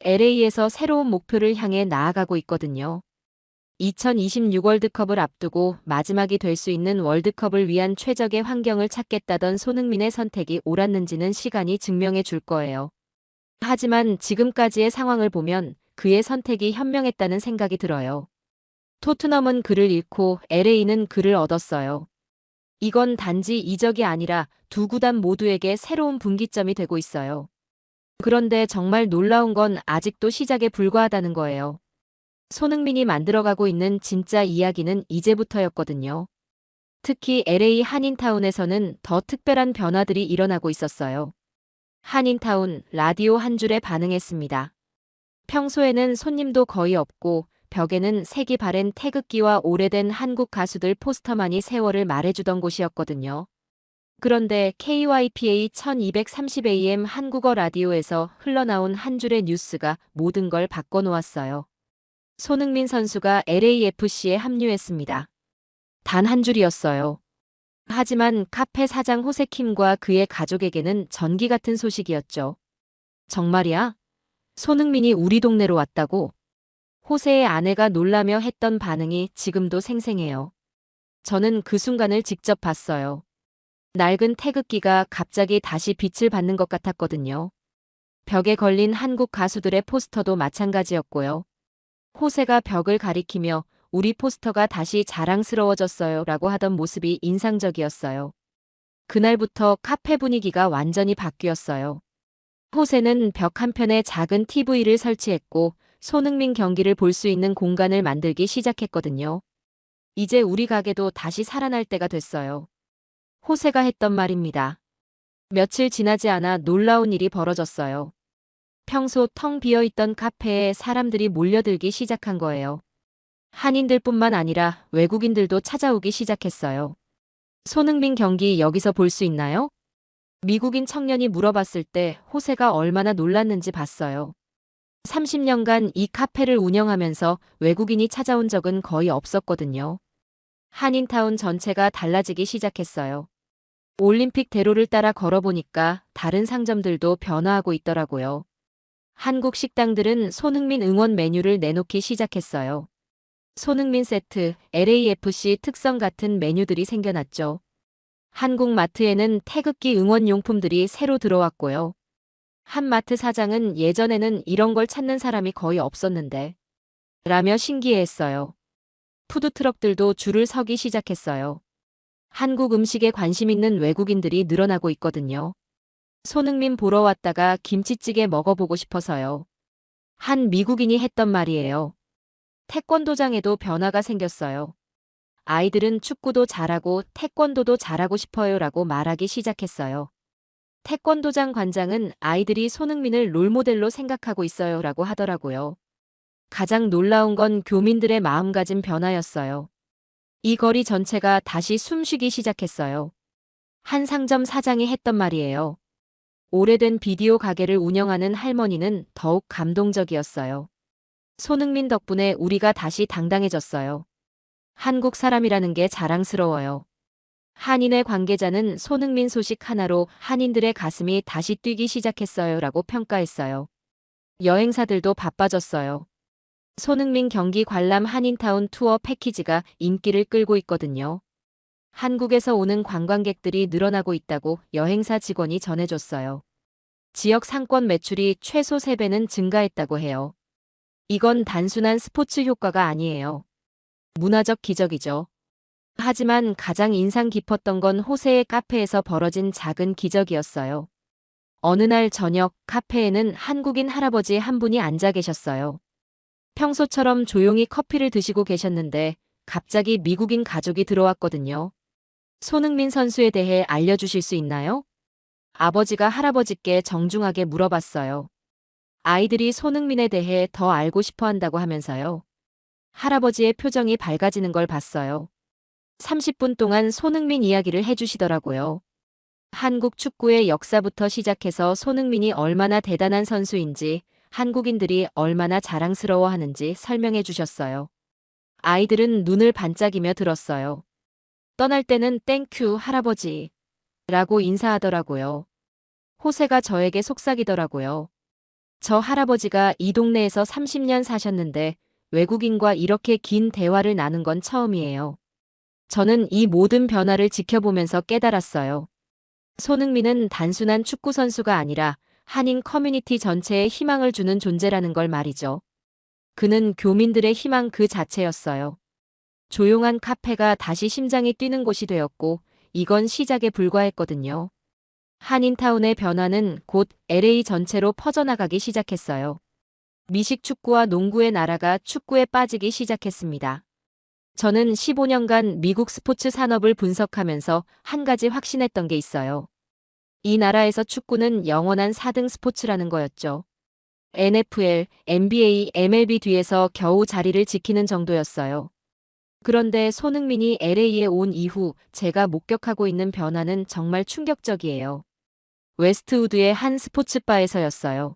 LA에서 새로운 목표를 향해 나아가고 있거든요. 2026 월드컵을 앞두고 마지막이 될 수 있는 월드컵을 위한 최적의 환경을 찾겠다던 손흥민의 선택이 옳았는지는 시간이 증명해 줄 거예요. 하지만 지금까지의 상황을 보면 그의 선택이 현명했다는 생각이 들어요. 토트넘은 그를 잃고 LA는 그를 얻었어요. 이건 단지 이적이 아니라 두 구단 모두에게 새로운 분기점이 되고 있어요. 그런데 정말 놀라운 건 아직도 시작에 불과하다는 거예요. 손흥민이 만들어가고 있는 진짜 이야기는 이제부터였거든요. 특히 LA 한인타운에서는 더 특별한 변화들이 일어나고 있었어요. 한인타운 라디오 한 줄에 반응했습니다. 평소에는 손님도 거의 없고 벽에는 색이 바랜 태극기와 오래된 한국 가수들 포스터만이 세월을 말해주던 곳이었거든요. 그런데 KYPA 1230AM 한국어 라디오에서 흘러나온 한 줄의 뉴스가 모든 걸 바꿔놓았어요. 손흥민 선수가 LAFC에 합류했습니다. 단 한 줄이었어요. 하지만 카페 사장 호세킴과 그의 가족에게는 전기 같은 소식이었죠. 정말이야? 손흥민이 우리 동네로 왔다고? 호세의 아내가 놀라며 했던 반응이 지금도 생생해요. 저는 그 순간을 직접 봤어요. 낡은 태극기가 갑자기 다시 빛을 받는 것 같았거든요. 벽에 걸린 한국 가수들의 포스터도 마찬가지였고요. 호세가 벽을 가리키며 우리 포스터가 다시 자랑스러워졌어요 라고 하던 모습이 인상적이었어요. 그날부터 카페 분위기가 완전히 바뀌었어요. 호세는 벽 한편에 작은 TV를 설치했고 손흥민 경기를 볼 수 있는 공간을 만들기 시작했거든요. 이제 우리 가게도 다시 살아날 때가 됐어요. 호세가 했던 말입니다. 며칠 지나지 않아 놀라운 일이 벌어졌어요. 평소 텅 비어있던 카페에 사람들이 몰려들기 시작한 거예요. 한인들뿐만 아니라 외국인들도 찾아오기 시작했어요. 손흥민 경기 여기서 볼 수 있나요? 미국인 청년이 물어봤을 때 호세가 얼마나 놀랐는지 봤어요. 30년간 이 카페를 운영하면서 외국인이 찾아온 적은 거의 없었거든요. 한인타운 전체가 달라지기 시작했어요. 올림픽 대로를 따라 걸어보니까 다른 상점들도 변화하고 있더라고요. 한국 식당들은 손흥민 응원 메뉴를 내놓기 시작했어요. 손흥민 세트, LAFC 특성 같은 메뉴들이 생겨났죠. 한국 마트에는 태극기 응원 용품들이 새로 들어왔고요. 한 마트 사장은 예전에는 이런 걸 찾는 사람이 거의 없었는데 라며 신기해했어요. 푸드트럭들도 줄을 서기 시작했어요. 한국 음식에 관심 있는 외국인들이 늘어나고 있거든요. 손흥민 보러 왔다가 김치찌개 먹어보고 싶어서요. 한 미국인이 했던 말이에요. 태권도장에도 변화가 생겼어요. 아이들은 축구도 잘하고 태권도도 잘하고 싶어요 라고 말하기 시작했어요. 태권도장 관장은 아이들이 손흥민을 롤모델로 생각하고 있어요 라고 하더라고요. 가장 놀라운 건 교민들의 마음가짐 변화였어요. 이 거리 전체가 다시 숨쉬기 시작했어요. 한 상점 사장이 했던 말이에요. 오래된 비디오 가게를 운영하는 할머니는 더욱 감동적이었어요. 손흥민 덕분에 우리가 다시 당당해졌어요. 한국 사람이라는 게 자랑스러워요. 한인회 관계자는 손흥민 소식 하나로 한인들의 가슴이 다시 뛰기 시작했어요 라고 평가했어요. 여행사들도 바빠졌어요. 손흥민 경기 관람 한인타운 투어 패키지가 인기를 끌고 있거든요. 한국에서 오는 관광객들이 늘어나고 있다고 여행사 직원이 전해줬어요. 지역 상권 매출이 최소 3배는 증가했다고 해요. 이건 단순한 스포츠 효과가 아니에요. 문화적 기적이죠. 하지만 가장 인상 깊었던 건 호세의 카페에서 벌어진 작은 기적이었어요. 어느 날 저녁 카페에는 한국인 할아버지 한 분이 앉아 계셨어요. 평소처럼 조용히 커피를 드시고 계셨는데 갑자기 미국인 가족이 들어왔거든요. 손흥민 선수에 대해 알려주실 수 있나요? 아버지가 할아버지께 정중하게 물어봤어요. 아이들이 손흥민에 대해 더 알고 싶어 한다고 하면서요. 할아버지의 표정이 밝아지는 걸 봤어요. 30분 동안 손흥민 이야기를 해주시더라고요. 한국 축구의 역사부터 시작해서 손흥민이 얼마나 대단한 선수인지, 한국인들이 얼마나 자랑스러워하는지 설명해 주셨어요. 아이들은 눈을 반짝이며 들었어요. 떠날 때는 땡큐 할아버지 라고 인사하더라고요. 호세가 저에게 속삭이더라고요. 저 할아버지가 이 동네에서 30년 사셨는데 외국인과 이렇게 긴 대화를 나눈 건 처음이에요. 저는 이 모든 변화를 지켜보면서 깨달았어요. 손흥민은 단순한 축구 선수가 아니라 한인 커뮤니티 전체에 희망을 주는 존재라는 걸 말이죠. 그는 교민들의 희망 그 자체였어요. 조용한 카페가 다시 심장이 뛰는 곳이 되었고, 이건 시작에 불과했거든요. 한인타운의 변화는 곧 LA 전체로 퍼져나가기 시작했어요. 미식 축구와 농구의 나라가 축구에 빠지기 시작했습니다. 저는 15년간 미국 스포츠 산업을 분석하면서 한 가지 확신했던 게 있어요. 이 나라에서 축구는 영원한 4등 스포츠라는 거였죠. NFL, NBA, MLB 뒤에서 겨우 자리를 지키는 정도였어요. 그런데 손흥민이 LA에 온 이후 제가 목격하고 있는 변화는 정말 충격적이에요. 웨스트우드의 한 스포츠바에서였어요.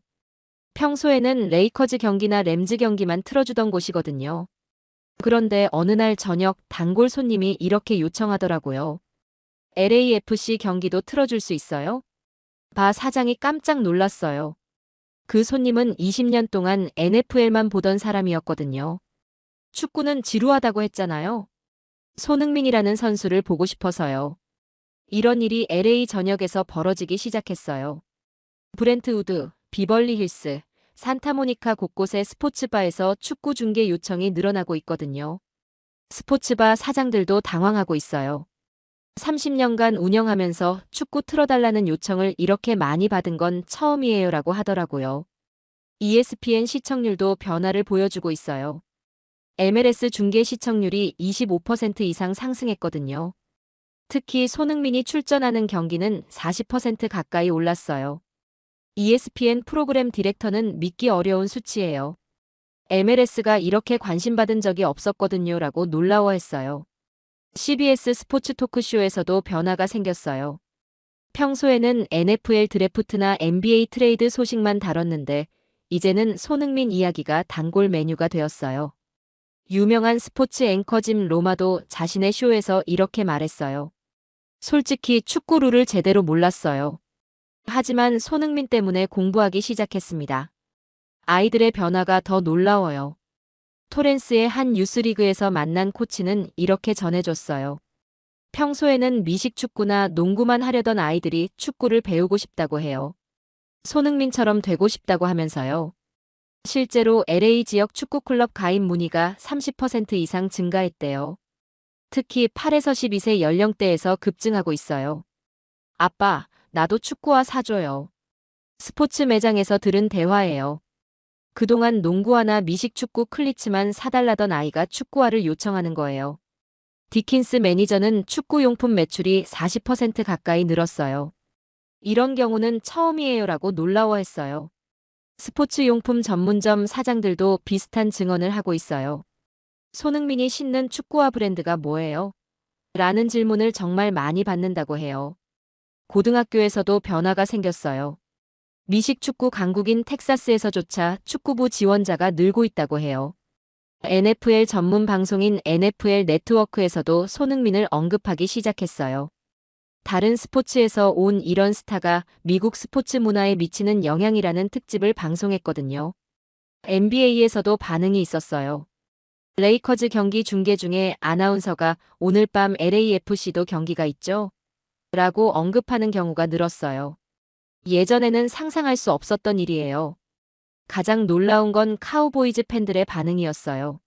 평소에는 레이커즈 경기나 램즈 경기만 틀어주던 곳이거든요. 그런데 어느 날 저녁 단골 손님이 이렇게 요청하더라고요. LAFC 경기도 틀어줄 수 있어요? 바 사장이 깜짝 놀랐어요. 그 손님은 20년 동안 NFL만 보던 사람이었거든요. 축구는 지루하다고 했잖아요. 손흥민이라는 선수를 보고 싶어서요. 이런 일이 LA 전역에서 벌어지기 시작했어요. 브렌트우드, 비벌리 힐스, 산타모니카 곳곳의 스포츠바에서 축구 중계 요청이 늘어나고 있거든요. 스포츠바 사장들도 당황하고 있어요. 30년간 운영하면서 축구 틀어달라는 요청을 이렇게 많이 받은 건 처음이에요라고 하더라고요. ESPN 시청률도 변화를 보여주고 있어요. MLS 중계 시청률이 25% 이상 상승했거든요. 특히 손흥민이 출전하는 경기는 40% 가까이 올랐어요. ESPN 프로그램 디렉터는 믿기 어려운 수치예요. MLS가 이렇게 관심받은 적이 없었거든요 라고 놀라워했어요. CBS 스포츠 토크쇼에서도 변화가 생겼어요. 평소에는 NFL 드래프트나 NBA 트레이드 소식만 다뤘는데 이제는 손흥민 이야기가 단골 메뉴가 되었어요. 유명한 스포츠 앵커 짐 로마도 자신의 쇼에서 이렇게 말했어요. 솔직히 축구 룰을 제대로 몰랐어요. 하지만 손흥민 때문에 공부하기 시작했습니다. 아이들의 변화가 더 놀라워요. 토렌스의 한 유스리그에서 만난 코치는 이렇게 전해줬어요. 평소에는 미식 축구나 농구만 하려던 아이들이 축구를 배우고 싶다고 해요. 손흥민처럼 되고 싶다고 하면서요. 실제로 LA 지역 축구클럽 가입 문의가 30% 이상 증가했대요. 특히 8에서 12세 연령대에서 급증하고 있어요. 아빠, 나도 축구화 사줘요. 스포츠 매장에서 들은 대화예요. 그동안 농구화나 미식축구 클리츠만 사달라던 아이가 축구화를 요청하는 거예요. 디킨스 매니저는 축구용품 매출이 40% 가까이 늘었어요. 이런 경우는 처음이에요라고 놀라워했어요. 스포츠용품 전문점 사장들도 비슷한 증언을 하고 있어요. 손흥민이 신는 축구화 브랜드가 뭐예요? 라는 질문을 정말 많이 받는다고 해요. 고등학교에서도 변화가 생겼어요. 미식축구 강국인 텍사스에서조차 축구부 지원자가 늘고 있다고 해요. NFL 전문 방송인 NFL 네트워크에서도 손흥민을 언급하기 시작했어요. 다른 스포츠에서 온 이런 스타가 미국 스포츠 문화에 미치는 영향이라는 특집을 방송했거든요. NBA에서도 반응이 있었어요. 레이커즈 경기 중계 중에 아나운서가 오늘 밤 LAFC도 경기가 있죠? 라고 언급하는 경우가 늘었어요. 예전에는 상상할 수 없었던 일이에요. 가장 놀라운 건 카우보이즈 팬들의 반응이었어요.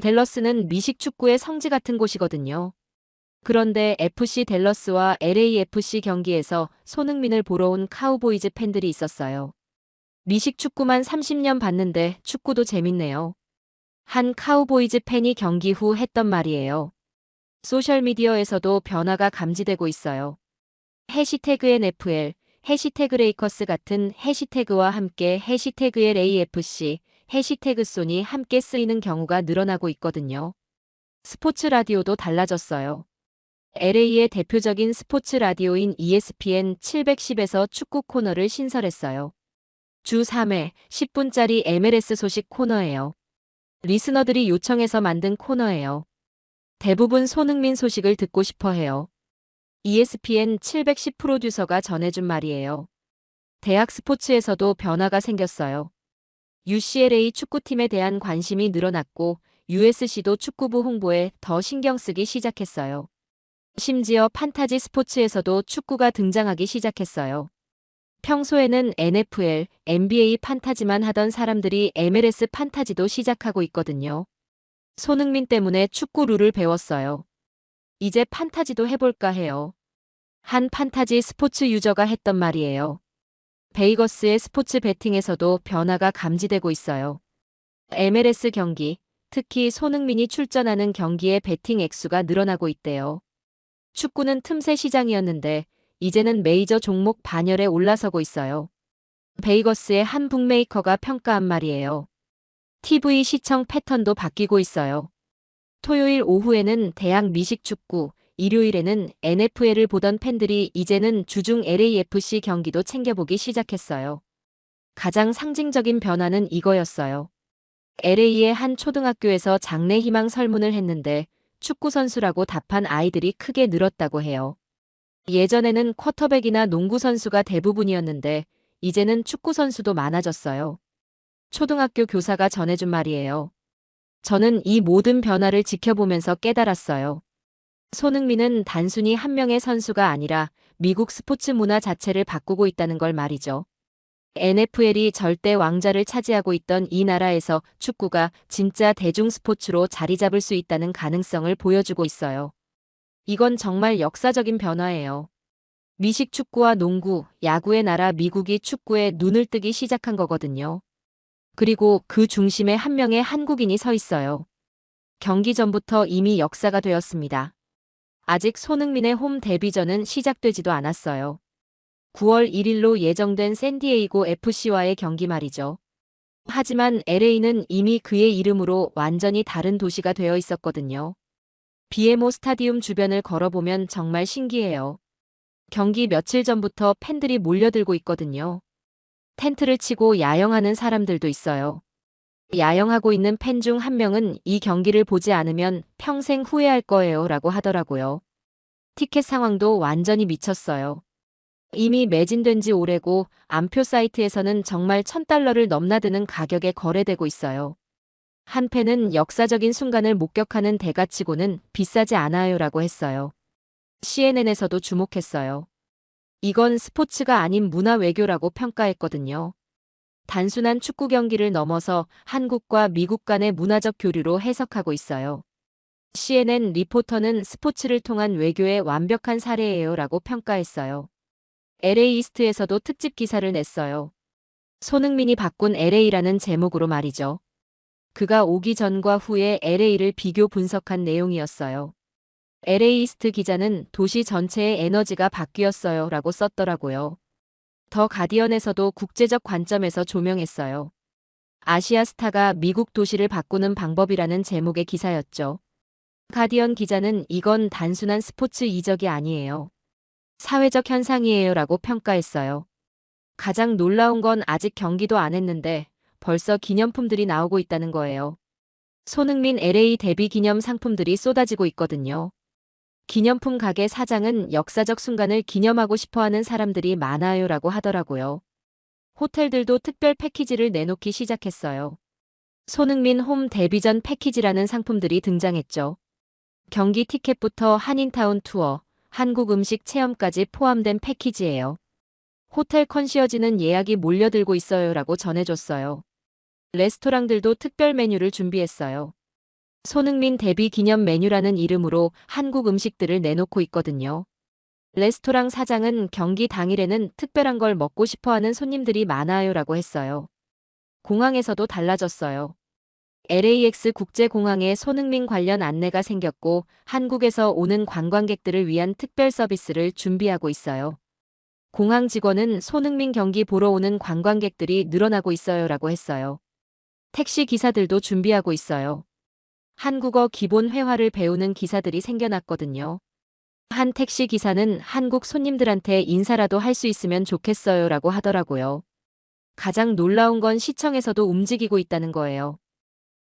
댈러스는 미식축구의 성지 같은 곳이거든요. 그런데 FC 댈러스와 LAFC 경기에서 손흥민을 보러 온 카우보이즈 팬들이 있었어요. 미식축구만 30년 봤는데 축구도 재밌네요. 한 카우보이즈 팬이 경기 후 했던 말이에요. 소셜미디어에서도 변화가 감지되고 있어요. 해시태그 NFL, 해시태그 레이커스 같은 해시태그와 함께 해시태그 LAFC, 해시태그 소니 함께 쓰이는 경우가 늘어나고 있거든요. 스포츠 라디오도 달라졌어요. LA의 대표적인 스포츠 라디오인 ESPN 710에서 축구 코너를 신설했어요. 주 3회 10분짜리 MLS 소식 코너예요. 리스너들이 요청해서 만든 코너예요. 대부분 손흥민 소식을 듣고 싶어 해요. ESPN 710 프로듀서가 전해준 말이에요. 대학 스포츠에서도 변화가 생겼어요. UCLA 축구팀에 대한 관심이 늘어났고 USC도 축구부 홍보에 더 신경 쓰기 시작했어요. 심지어 판타지 스포츠에서도 축구가 등장하기 시작했어요. 평소에는 NFL, NBA 판타지만 하던 사람들이 MLS 판타지도 시작하고 있거든요. 손흥민 때문에 축구 룰을 배웠어요. 이제 판타지도 해볼까 해요. 한 판타지 스포츠 유저가 했던 말이에요. 베이거스의 스포츠 베팅에서도 변화가 감지되고 있어요. MLS 경기, 특히 손흥민이 출전하는 경기의 베팅 액수가 늘어나고 있대요. 축구는 틈새 시장이었는데 이제는 메이저 종목 반열에 올라서고 있어요. 베이거스의 한 북메이커가 평가한 말이에요. TV 시청 패턴도 바뀌고 있어요. 토요일 오후에는 대학 미식축구, 일요일에는 NFL을 보던 팬들이 이제는 주중 LAFC 경기도 챙겨보기 시작했어요. 가장 상징적인 변화는 이거였어요. LA의 한 초등학교에서 장래 희망 설문을 했는데 축구 선수라고 답한 아이들이 크게 늘었다고 해요. 예전에는 쿼터백이나 농구 선수가 대부분이었는데 이제는 축구 선수도 많아졌어요. 초등학교 교사가 전해준 말이에요. 저는 이 모든 변화를 지켜보면서 깨달았어요. 손흥민은 단순히 한 명의 선수가 아니라 미국 스포츠 문화 자체를 바꾸고 있다는 걸 말이죠. NFL이 절대 왕좌를 차지하고 있던 이 나라에서 축구가 진짜 대중 스포츠로 자리 잡을 수 있다는 가능성을 보여주고 있어요. 이건 정말 역사적인 변화예요. 미식 축구와 농구, 야구의 나라 미국이 축구에 눈을 뜨기 시작한 거거든요. 그리고 그 중심에 한 명의 한국인이 서 있어요. 경기 전부터 이미 역사가 되었습니다. 아직 손흥민의 홈 데뷔전은 시작되지도 않았어요. 9월 1일로 예정된 샌디에이고 FC와의 경기 말이죠. 하지만 LA는 이미 그의 이름으로 완전히 다른 도시가 되어 있었거든요. BMO 스타디움 주변을 걸어보면 정말 신기해요. 경기 며칠 전부터 팬들이 몰려들고 있거든요. 텐트를 치고 야영하는 사람들도 있어요. 야영하고 있는 팬 중 한 명은 이 경기를 보지 않으면 평생 후회할 거예요 라고 하더라고요. 티켓 상황도 완전히 미쳤어요. 이미 매진된 지 오래고 암표 사이트에서는 정말 $1,000를 넘나드는 가격에 거래되고 있어요. 한 팬은 역사적인 순간을 목격하는 대가치고는 비싸지 않아요 라고 했어요. CNN에서도 주목했어요. 이건 스포츠가 아닌 문화 외교라고 평가했거든요. 단순한 축구 경기를 넘어서 한국과 미국 간의 문화적 교류로 해석하고 있어요. CNN 리포터는 스포츠를 통한 외교의 완벽한 사례예요 라고 평가했어요. LA 이스트에서도 특집 기사를 냈어요. 손흥민이 바꾼 LA라는 제목으로 말이죠. 그가 오기 전과 후에 LA를 비교 분석한 내용이었어요. LA 이스트 기자는 도시 전체의 에너지가 바뀌었어요 라고 썼더라고요. 더 가디언에서도 국제적 관점에서 조명했어요. 아시아 스타가 미국 도시를 바꾸는 방법이라는 제목의 기사였죠. 가디언 기자는 이건 단순한 스포츠 이적이 아니에요. 사회적 현상이에요 라고 평가했어요. 가장 놀라운 건 아직 경기도 안 했는데 벌써 기념품들이 나오고 있다는 거예요. 손흥민 LA 데뷔 기념 상품들이 쏟아지고 있거든요. 기념품 가게 사장은 역사적 순간을 기념하고 싶어하는 사람들이 많아요 라고 하더라고요. 호텔들도 특별 패키지를 내놓기 시작했어요. 손흥민 홈 데뷔전 패키지라는 상품들이 등장했죠. 경기 티켓부터 한인타운 투어, 한국 음식 체험까지 포함된 패키지예요. 호텔 컨시어지는 예약이 몰려들고 있어요 라고 전해줬어요. 레스토랑들도 특별 메뉴를 준비했어요. 손흥민 데뷔 기념 메뉴라는 이름으로 한국 음식들을 내놓고 있거든요. 레스토랑 사장은 경기 당일에는 특별한 걸 먹고 싶어하는 손님들이 많아요 라고 했어요. 공항에서도 달라졌어요. LAX 국제공항에 손흥민 관련 안내가 생겼고 한국에서 오는 관광객들을 위한 특별 서비스를 준비하고 있어요. 공항 직원은 손흥민 경기 보러 오는 관광객들이 늘어나고 있어요라고 했어요. 택시 기사들도 준비하고 있어요. 한국어 기본 회화를 배우는 기사들이 생겨났거든요. 한 택시 기사는 한국 손님들한테 인사라도 할 수 있으면 좋겠어요라고 하더라고요. 가장 놀라운 건 시청에서도 움직이고 있다는 거예요.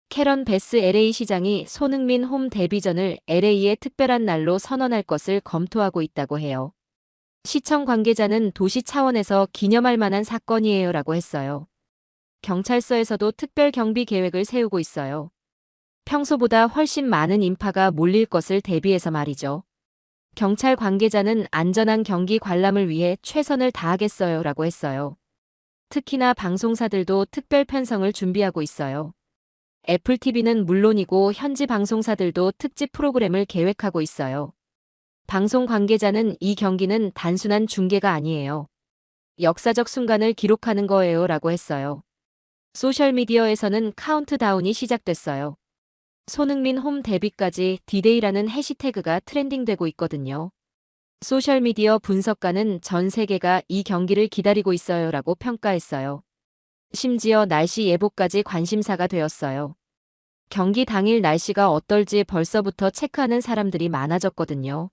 캐런 베스 LA 시장이 손흥민 홈 데뷔전을 LA의 특별한 날로 선언할 것을 검토하고 있다고 해요. 시청 관계자는 도시 차원에서 기념할 만한 사건이에요라고 했어요. 경찰서에서도 특별 경비 계획을 세우고 있어요. 평소보다 훨씬 많은 인파가 몰릴 것을 대비해서 말이죠. 경찰 관계자는 안전한 경기 관람을 위해 최선을 다하겠어요라고 했어요. 특히나 방송사들도 특별 편성을 준비하고 있어요. 애플 TV는 물론이고 현지 방송사들도 특집 프로그램을 계획하고 있어요. 방송 관계자는 이 경기는 단순한 중계가 아니에요. 역사적 순간을 기록하는 거예요 라고 했어요. 소셜미디어에서는 카운트다운이 시작됐어요. 손흥민 홈 데뷔까지 디데이라는 해시태그가 트렌딩되고 있거든요. 소셜미디어 분석가는 전 세계가 이 경기를 기다리고 있어요 라고 평가했어요. 심지어 날씨 예보까지 관심사가 되었어요. 경기 당일 날씨가 어떨지 벌써부터 체크하는 사람들이 많아졌거든요.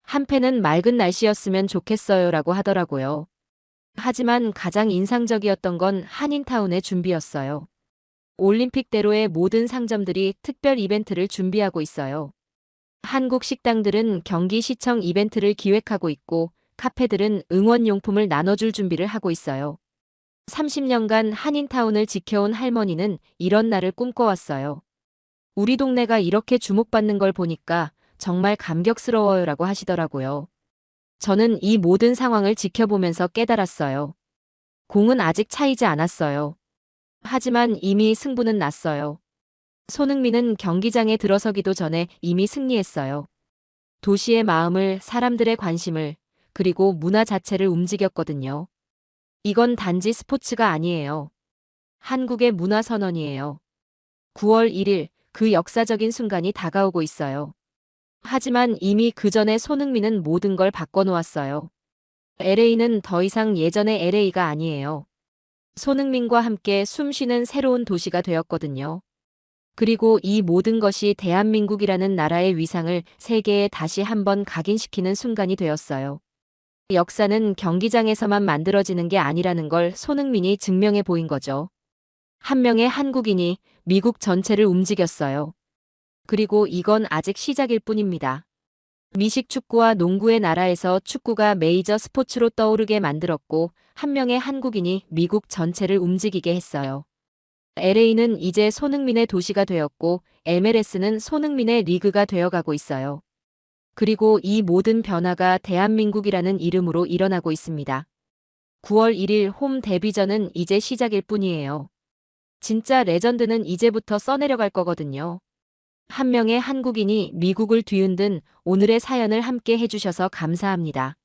한패는 맑은 날씨였으면 좋겠어요 라고 하더라고요. 하지만 가장 인상적이었던 건 한인타운의 준비였어요. 올림픽대로의 모든 상점들이 특별 이벤트를 준비하고 있어요. 한국 식당들은 경기 시청 이벤트를 기획하고 있고 카페들은 응원용품을 나눠줄 준비를 하고 있어요. 30년간 한인타운을 지켜온 할머니는 이런 날을 꿈꿔왔어요. 우리 동네가 이렇게 주목받는 걸 보니까 정말 감격스러워요라고 하시더라고요. 저는 이 모든 상황을 지켜보면서 깨달았어요. 공은 아직 차이지 않았어요. 하지만 이미 승부는 났어요. 손흥민은 경기장에 들어서기도 전에 이미 승리했어요. 도시의 마음을, 사람들의 관심을, 그리고 문화 자체를 움직였거든요. 이건 단지 스포츠가 아니에요. 한국의 문화 선언이에요. 9월 1일 그 역사적인 순간이 다가오고 있어요. 하지만 이미 그 전에 손흥민은 모든 걸 바꿔놓았어요. LA는 더 이상 예전의 LA가 아니에요. 손흥민과 함께 숨쉬는 새로운 도시가 되었거든요. 그리고 이 모든 것이 대한민국이라는 나라의 위상을 세계에 다시 한번 각인시키는 순간이 되었어요. 역사는 경기장에서만 만들어지는 게 아니라는 걸 손흥민이 증명해 보인 거죠. 한 명의 한국인이 미국 전체를 움직였어요. 그리고 이건 아직 시작일 뿐입니다. 미식 축구와 농구의 나라에서 축구가 메이저 스포츠로 떠오르게 만들었고 한 명의 한국인이 미국 전체를 움직이게 했어요. LA는 이제 손흥민의 도시가 되었고 MLS는 손흥민의 리그가 되어가고 있어요. 그리고 이 모든 변화가 대한민국이라는 이름으로 일어나고 있습니다. 9월 1일 홈 데뷔전은 이제 시작일 뿐이에요. 진짜 레전드는 이제부터 써내려갈 거거든요. 한 명의 한국인이 미국을 뒤흔든 오늘의 사연을 함께 해주셔서 감사합니다.